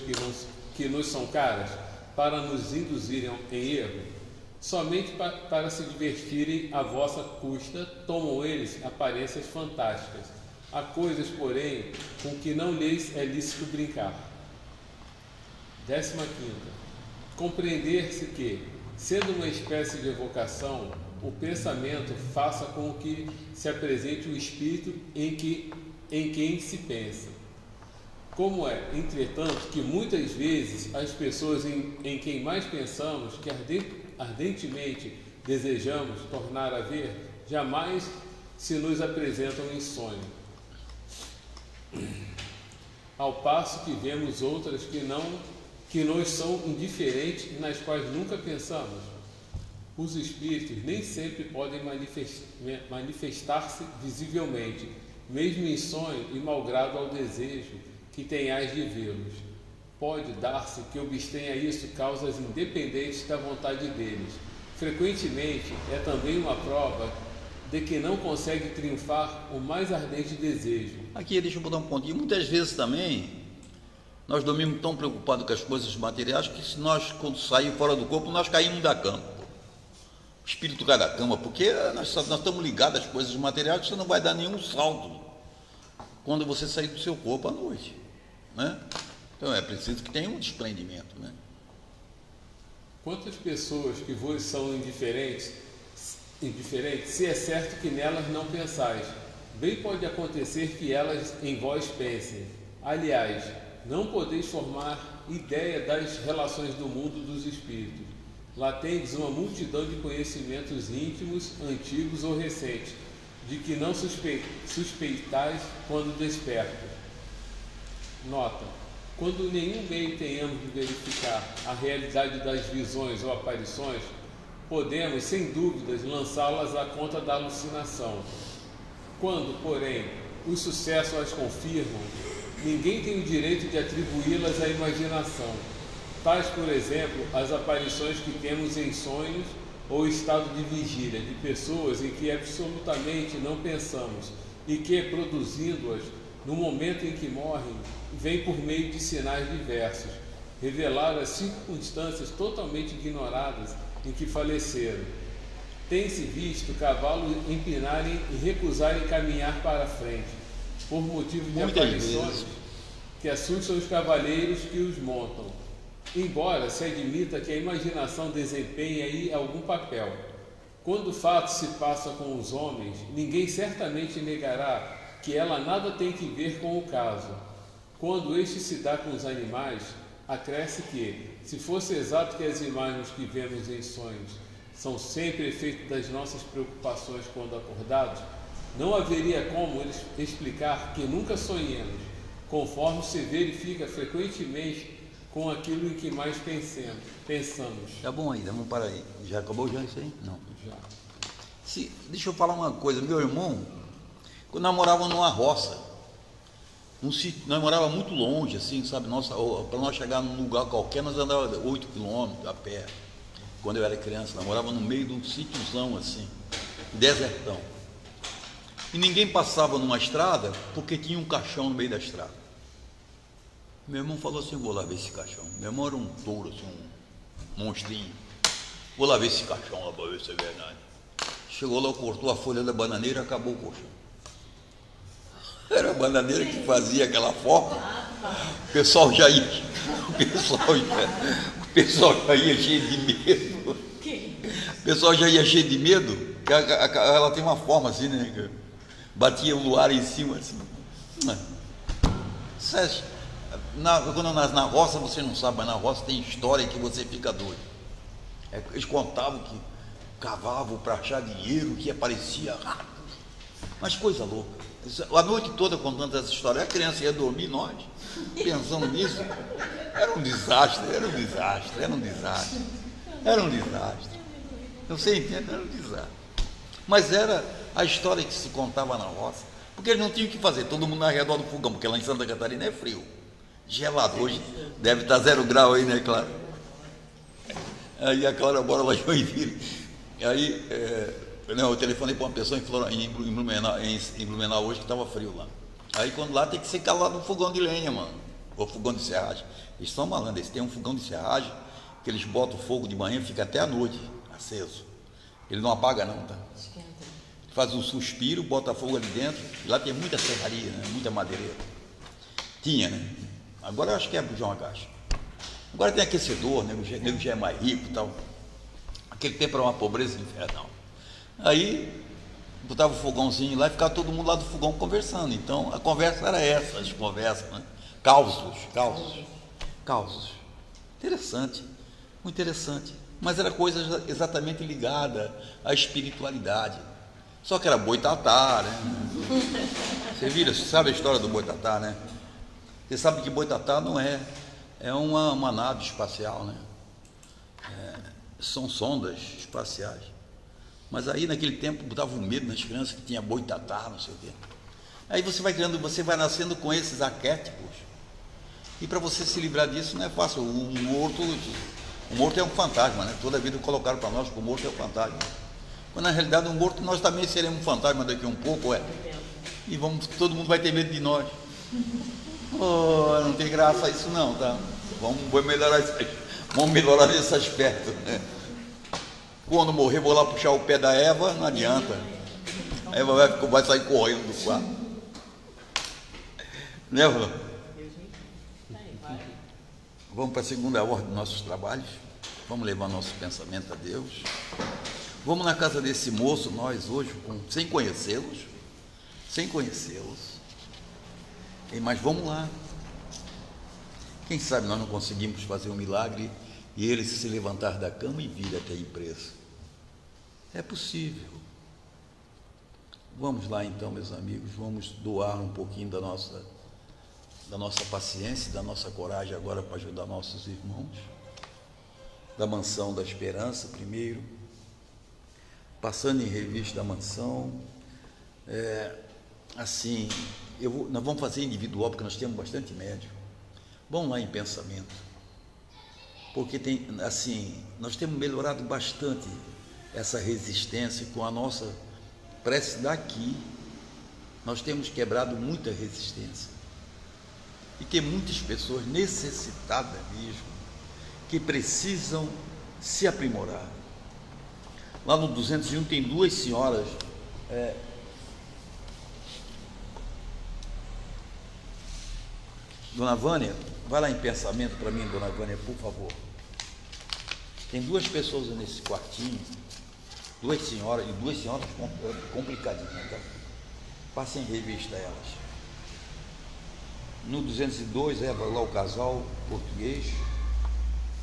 que nos são caras para nos induzirem em erro? Somente para se divertirem à vossa custa, tomam eles aparências fantásticas. Há coisas, porém, com que não lhes é lícito brincar. 15ª. Compreender-se que, sendo uma espécie de evocação, o pensamento faça com que se apresente o espírito em quem se pensa. Como é, entretanto, que muitas vezes as pessoas em quem mais pensamos, que ardentemente desejamos tornar a ver, jamais se nos apresentam em sonho. Ao passo que vemos outras que nos são indiferentes e nas quais nunca pensamos. Os espíritos nem sempre podem manifestar-se visivelmente, mesmo em sonho e malgrado ao desejo que tenhais de vê-los. Pode dar-se que obstenha isso causas independentes da vontade deles. Frequentemente é também uma prova de que não consegue triunfar o mais ardente desejo. Aqui, deixa eu botar um pontinho. Muitas vezes também nós dormimos tão preocupados com as coisas materiais que, se nós, quando saímos fora do corpo, nós caímos da cama. O espírito cai da cama, porque nós estamos ligados às coisas materiais, que você não vai dar nenhum salto quando você sair do seu corpo à noite, né? Então é preciso que tenha um desprendimento, né? Quantas pessoas que vos são indiferentes, se é certo que nelas não pensais, bem pode acontecer que elas em vós pensem. Aliás, não podeis formar ideia das relações do mundo dos espíritos. Lá tendes uma multidão de conhecimentos íntimos, antigos ou recentes, de que não suspeitais quando despertos. Nota: quando nenhum meio tenhamos de verificar a realidade das visões ou aparições, podemos, sem dúvidas, lançá-las à conta da alucinação. Quando, porém, os sucessos as confirmam, ninguém tem o direito de atribuí-las à imaginação. Tais, por exemplo, as aparições que temos em sonhos ou estado de vigília de pessoas em que absolutamente não pensamos e que, produzindo-as no momento em que morrem, vêm por meio de sinais diversos, revelar as circunstâncias totalmente ignoradas em que faleceram. Tem-se visto cavalos empinarem e recusarem caminhar para a frente, por motivo de aparições que assustam os cavaleiros que os montam, embora se admita que a imaginação desempenhe aí algum papel. Quando o fato se passa com os homens, ninguém certamente negará que ela nada tem que ver com o caso. Quando este se dá com os animais, acresce que, se fosse exato que as imagens que vemos em sonhos são sempre efeito das nossas preocupações quando acordados, não haveria como explicar que nunca sonhemos, conforme se verifica frequentemente com aquilo em que mais pensamos. Tá bom aí, vamos parar aí. Já acabou já isso aí? Não. Já. Deixa eu falar uma coisa, meu irmão, quando nós morávamos numa roça, nós morávamos muito longe, assim, sabe, para nós chegar num lugar qualquer, nós andávamos 8 quilômetros a pé, quando eu era criança, nós morávamos no meio de um sítiozão, assim, desertão, e ninguém passava numa estrada, porque tinha um caixão no meio da estrada. Meu irmão falou assim, vou lá ver esse caixão. Meu irmão era um touro, assim, um monstrinho, vou lá ver esse caixão lá para ver se é verdade. Chegou lá, cortou a folha da bananeira e acabou o colchão. Era a bananeira que fazia aquela forma. O pessoal já ia cheio de medo. O pessoal já ia cheio de medo. Ela tem uma forma assim, né? Batia o luar em cima assim. Quando na roça você não sabe, mas na roça tem história que você fica doido. Eles contavam que cavavam para achar dinheiro, que aparecia rato, mas coisa louca. A noite toda contando essa história, a criança ia dormir, nós pensando nisso, era um desastre. Você entende? Era um desastre. Mas era a história que se contava na roça, porque eles não tinham o que fazer, todo mundo ao redor do fogão, porque lá em Santa Catarina é frio, gelado, hoje deve estar 0 grau aí, né, Clara? Aí a Clara bora lá em Joinville. Aí, eu telefonei para uma pessoa em Blumenau hoje que estava frio lá. Aí quando lá tem que ser calado no fogão de lenha, mano, ou fogão de serragem. Eles são malandros, eles têm um fogão de serragem que eles botam o fogo de manhã e fica até a noite aceso. Ele não apaga não, tá? Faz um suspiro, bota fogo ali dentro. E lá tem muita serraria, né? Muita madeireira. Tinha, né? Agora eu acho que é bujão a gás. Agora tem aquecedor, nego já é mais rico e tal. Aquele tempo era uma pobreza infernal. Aí botava o fogãozinho lá e ficava todo mundo lá do fogão conversando. Então a conversa era essa, as conversas, né? Causos. Interessante, muito interessante. Mas era coisa exatamente ligada à espiritualidade. Só que era boitatá, né? Você sabe a história do boitatá, né? Você sabe que boitatá não é uma nave espacial, né? São sondas espaciais. Mas aí naquele tempo botava um medo nas crianças que tinha boitatá, não sei o quê. Aí você vai nascendo com esses arquétipos. E para você se livrar disso não é fácil. O morto é um fantasma, né? Toda a vida colocaram para nós que o morto é um fantasma. Mas na realidade o morto nós também seremos um fantasma daqui a um pouco, E todo mundo vai ter medo de nós. Não tem graça isso não, tá? Vamos melhorar esse aspecto, né? Quando morrer, vou lá puxar o pé da Eva, não adianta. A Eva vai sair correndo do quarto. Né, Eva? Vamos para a segunda ordem dos nossos trabalhos. Vamos levar nosso pensamento a Deus. Vamos na casa desse moço, nós hoje, sem conhecê-los. Mas vamos lá. Quem sabe nós não conseguimos fazer um milagre e ele se levantar da cama e vir até a empresa. É possível. Vamos lá então, meus amigos, vamos doar um pouquinho da nossa paciência, da nossa coragem agora para ajudar nossos irmãos, da Mansão da Esperança primeiro, passando em revista a mansão, nós vamos fazer individual, porque nós temos bastante médico. Vamos lá em pensamento, porque nós temos melhorado bastante essa resistência com a nossa prece daqui. Nós temos quebrado muita resistência. E tem muitas pessoas necessitadas mesmo, que precisam se aprimorar. Lá no 201 tem 2 senhoras, Dona Vânia, vai lá em pensamento para mim, Dona Vânia, por favor. Tem 2 pessoas nesse quartinho, 2 senhoras, e 2 senhoras complicadinhas, tá? Passem em revista elas. No 202, vai lá o casal português.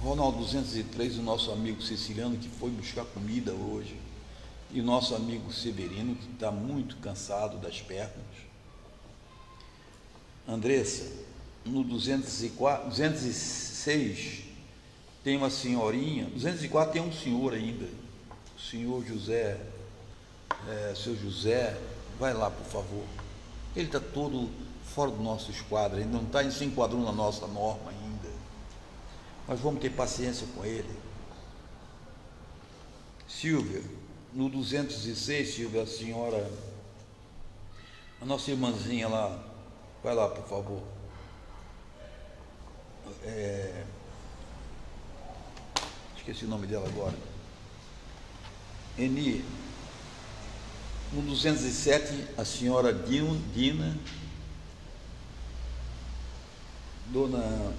Ronaldo 203, o nosso amigo siciliano que foi buscar comida hoje. E o nosso amigo Severino, que está muito cansado das pernas. Andressa, no 206, tem uma senhorinha. 204 tem um senhor ainda. O senhor José seu José, vai lá, por favor. Ele está todo fora do nosso esquadro, ele não está se enquadrando na nossa norma ainda. Mas vamos ter paciência com ele. Silvia, no 206, Silvia, a senhora, a nossa irmãzinha lá, vai lá, por favor. Esqueci o nome dela agora. Eni, no 207, a senhora Dina, dona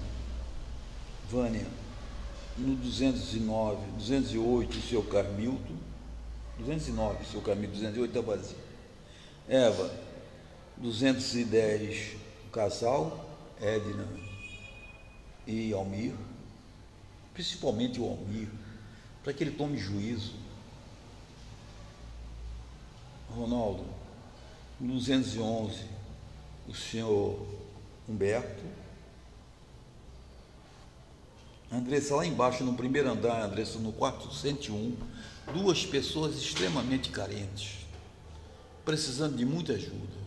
Vânia, no 209, 208, o seu Carmilton, 209, o seu Carmilton, 208 está vazio. Eva, 210, o casal, Edna e Almir, principalmente o Almir, para que ele tome juízo. Ronaldo, 211, o senhor Humberto. Andressa, lá embaixo, no primeiro andar, Andressa, no quarto 101, duas pessoas extremamente carentes, precisando de muita ajuda.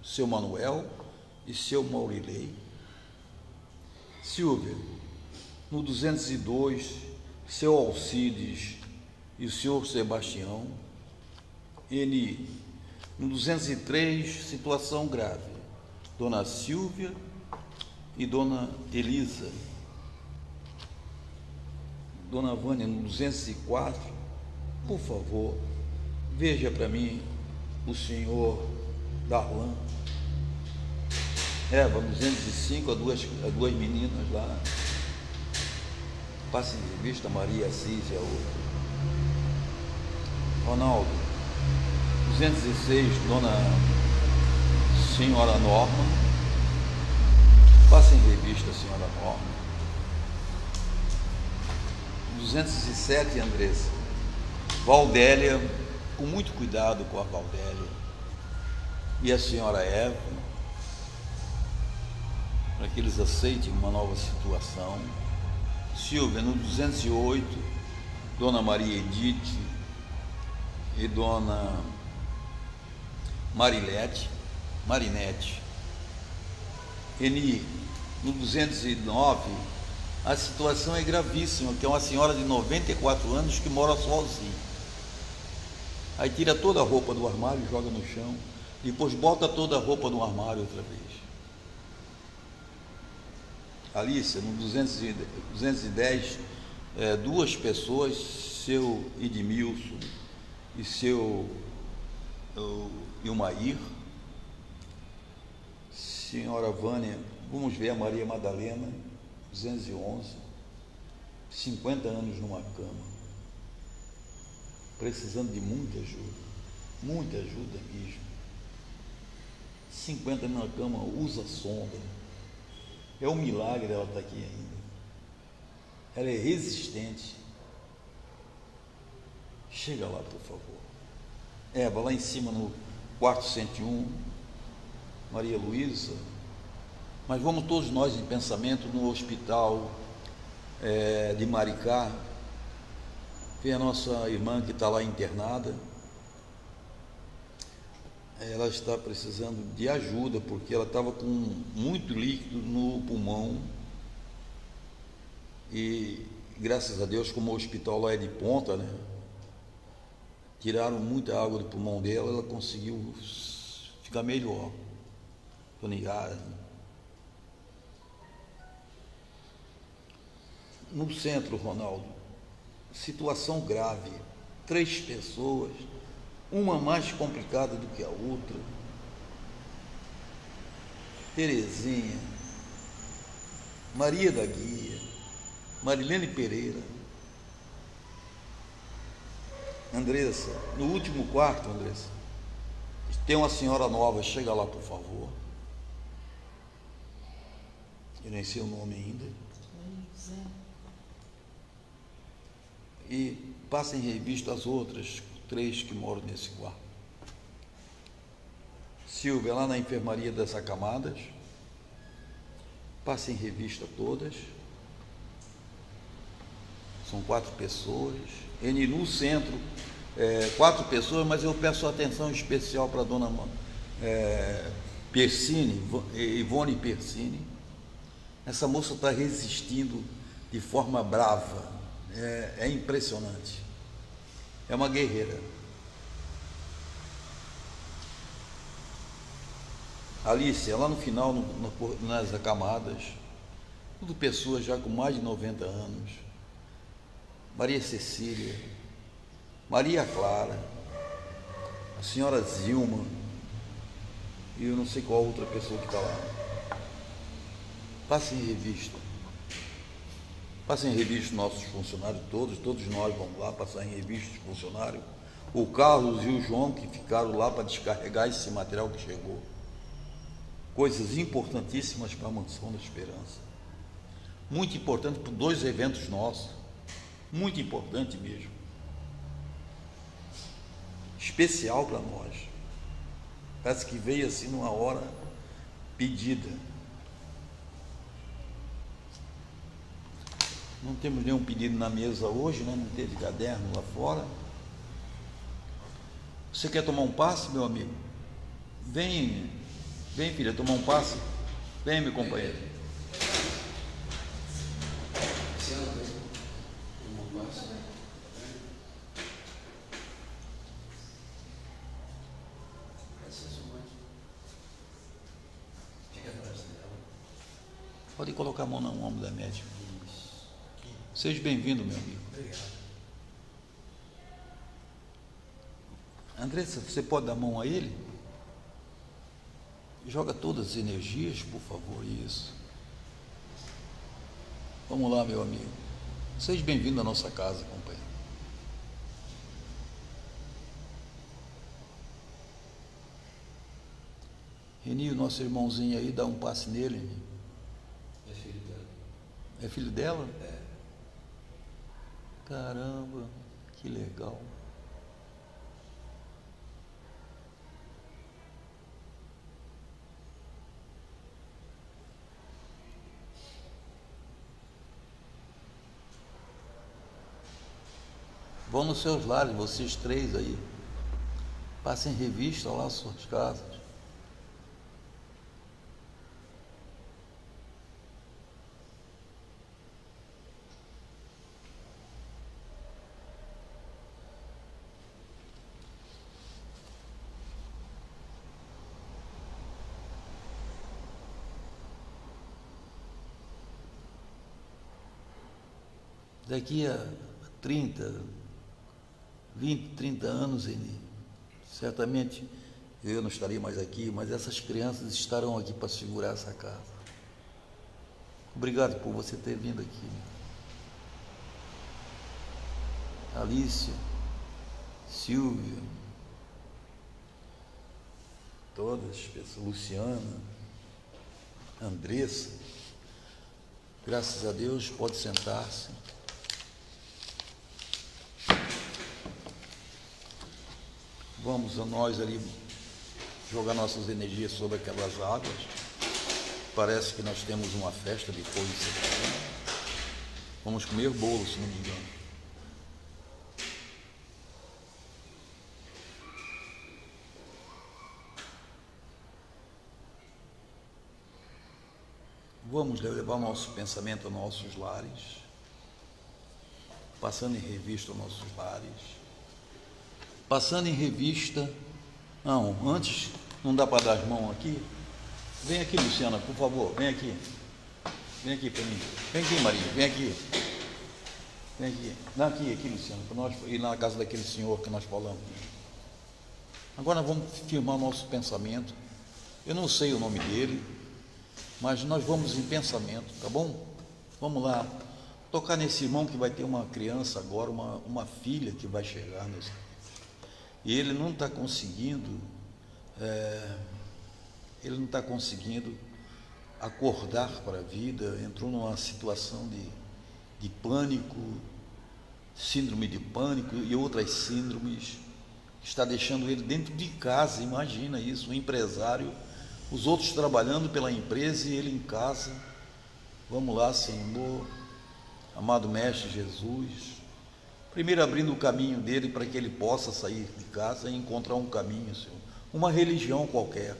Seu Manuel e seu Maurilei. Silvia, no 202, seu Alcides e o senhor Sebastião. Eni, no 203, situação grave, dona Silvia e dona Elisa. Dona Vânia, no 204, por favor, veja para mim o senhor Darlan. Eva, 205, as duas meninas lá. Passe em revista, Maria Assis e a outra. Ronaldo, 206, dona senhora Norma. Passe em revista, senhora Norma. 207, Andressa. Valdélia, com muito cuidado com a Valdélia. E a senhora Eva, para que eles aceitem uma nova situação. Silvia, no 208, dona Maria Edith e dona Marinete. Eni, no 209, a situação é gravíssima, que é uma senhora de 94 anos que mora sozinha. Aí tira toda a roupa do armário e joga no chão, depois bota toda a roupa no armário outra vez. Alice, no 210, duas pessoas, seu Edmilson e seu Ilmair. Senhora Vânia, vamos ver a Maria Madalena, 211, 50 anos numa cama, precisando de muita ajuda mesmo. 50 anos na cama, usa sonda. É um milagre ela estar aqui ainda. Ela é resistente. Chega lá, por favor. Eva, lá em cima no quarto 101, Maria Luísa. Mas vamos todos nós em pensamento no hospital de Maricá, ver a nossa irmã que está lá internada. Ela está precisando de ajuda, porque ela estava com muito líquido no pulmão e, graças a Deus, como o hospital lá é de ponta, né, tiraram muita água do pulmão dela, ela conseguiu ficar melhor. Tonigara. No centro, Ronaldo, situação grave, 3 pessoas, uma mais complicada do que a outra. Terezinha, Maria da Guia, Marilene Pereira. Andressa, no último quarto, Andressa, tem uma senhora nova, chega lá, por favor. Eu nem sei o nome ainda. E passa em revista as outras 3 que moram nesse quarto. Silvia, lá na enfermaria das Acamadas, passa em revista todas. São 4 pessoas. Eni, no centro, 4 pessoas, mas eu peço atenção especial para a dona Persini, Ivone Persini. Essa moça está resistindo de forma brava, é impressionante, é uma guerreira. Alice, lá no final, nas acamadas, tudo pessoas já com mais de 90 anos. Maria Cecília, Maria Clara, a senhora Zilma, e eu não sei qual outra pessoa que está lá. Passem em revista. Passem em revista nossos funcionários, todos nós vamos lá passar em revista os funcionários. O Carlos e o João que ficaram lá para descarregar esse material que chegou. Coisas importantíssimas para a Mansão da Esperança. Muito importante para 2 eventos nossos. Muito importante mesmo. Especial para nós. Parece que veio assim numa hora pedida. Não temos nenhum pedido na mesa hoje, né? Não teve caderno lá fora. Você quer tomar um passe, meu amigo? Vem, filha, tomar um passe. Vem, meu companheiro. Pode colocar a mão no ombro da médica. Seja bem-vindo, meu amigo. Obrigado. Andressa, você pode dar a mão a ele? Joga todas as energias, por favor, isso. Vamos lá, meu amigo. Seja bem-vindo à nossa casa, companheiro. Renil, nosso irmãozinho aí, dá um passe nele. Renil. É filho dela. É filho dela? É. Caramba, que legal. Vão nos seus lares, vocês 3 aí. Passem revista lá às suas casas. Daqui a 20, 30 anos, certamente eu não estarei mais aqui, mas essas crianças estarão aqui para segurar essa casa. Obrigado por você ter vindo aqui. Alice, Silvia, todas as pessoas, Luciana, Andressa, graças a Deus, pode sentar-se. Vamos a nós ali jogar nossas energias sobre aquelas águas. Parece que nós temos uma festa depois disso aqui. Vamos comer bolo, se não me engano. Vamos levar nosso pensamento a nossos lares, passando em revista nossos lares. Passando em revista, não, antes, não dá para dar as mãos aqui? Vem aqui, Luciana, por favor, vem aqui para mim, vem aqui, Maria, vem aqui, não, aqui, Luciana, para nós ir na casa daquele senhor que nós falamos. Agora nós vamos firmar nosso pensamento, eu não sei o nome dele, mas nós vamos em pensamento, tá bom? Vamos lá, tocar nesse irmão que vai ter uma criança agora, uma filha que vai chegar nesse. E ele não está conseguindo, acordar para a vida, entrou numa situação de pânico, síndrome de pânico e outras síndromes, está deixando ele dentro de casa, imagina isso, um empresário, os outros trabalhando pela empresa e ele em casa. Vamos lá, Senhor, amado Mestre Jesus, Primeiro abrindo o caminho dele para que ele possa sair de casa e encontrar um caminho, Senhor. Uma religião qualquer,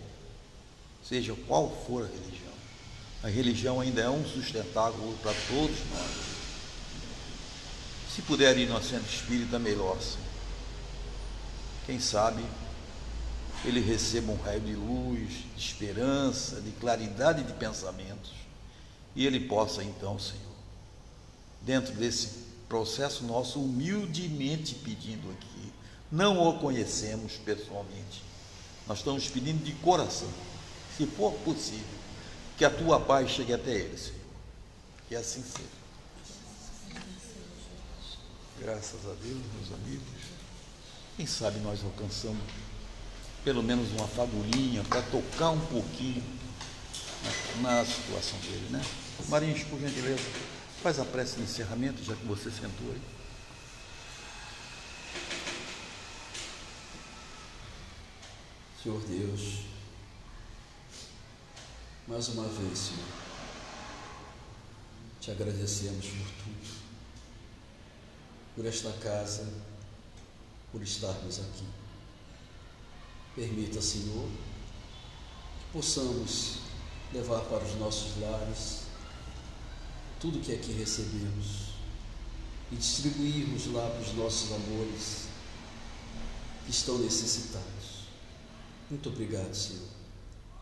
seja qual for a religião. A religião ainda é um sustentáculo para todos nós. Se puder ir no centro espírita, melhor, Senhor. Quem sabe ele receba um raio de luz, de esperança, de claridade de pensamentos, e ele possa então, Senhor, dentro desse processo nosso, humildemente pedindo aqui, não o conhecemos pessoalmente, nós estamos pedindo de coração, se for possível, que a tua paz chegue até ele, Senhor, que assim seja. Graças a Deus, meus amigos. Quem sabe nós alcançamos pelo menos uma fagulhinha para tocar um pouquinho na situação dele, né? Marinhos, por gentileza, faz a prece de encerramento, já que você sentou aí. Senhor Deus, mais uma vez, Senhor, te agradecemos por tudo, por esta casa, por estarmos aqui. Permita, Senhor, que possamos levar para os nossos lares tudo que aqui recebemos e distribuirmos lá para os nossos amores que estão necessitados. Muito obrigado, Senhor.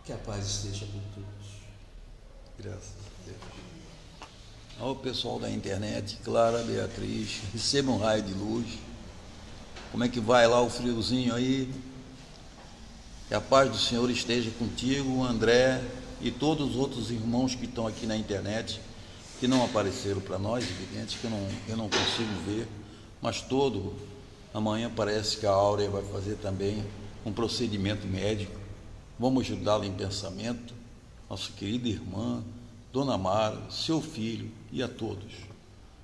Que a paz esteja com todos. Graças a Deus. Ao pessoal da internet, Clara, Beatriz, receba um raio de luz. Como é que vai lá o friozinho aí? Que a paz do Senhor esteja contigo, André, e todos os outros irmãos que estão aqui na internet, que não apareceram para nós, evidente, que eu não consigo ver, mas amanhã parece que a Áurea vai fazer também um procedimento médico. Vamos ajudá-la em pensamento, nossa querida irmã, Dona Mara, seu filho e a todos.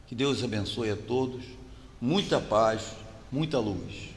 Que Deus abençoe a todos, muita paz, muita luz.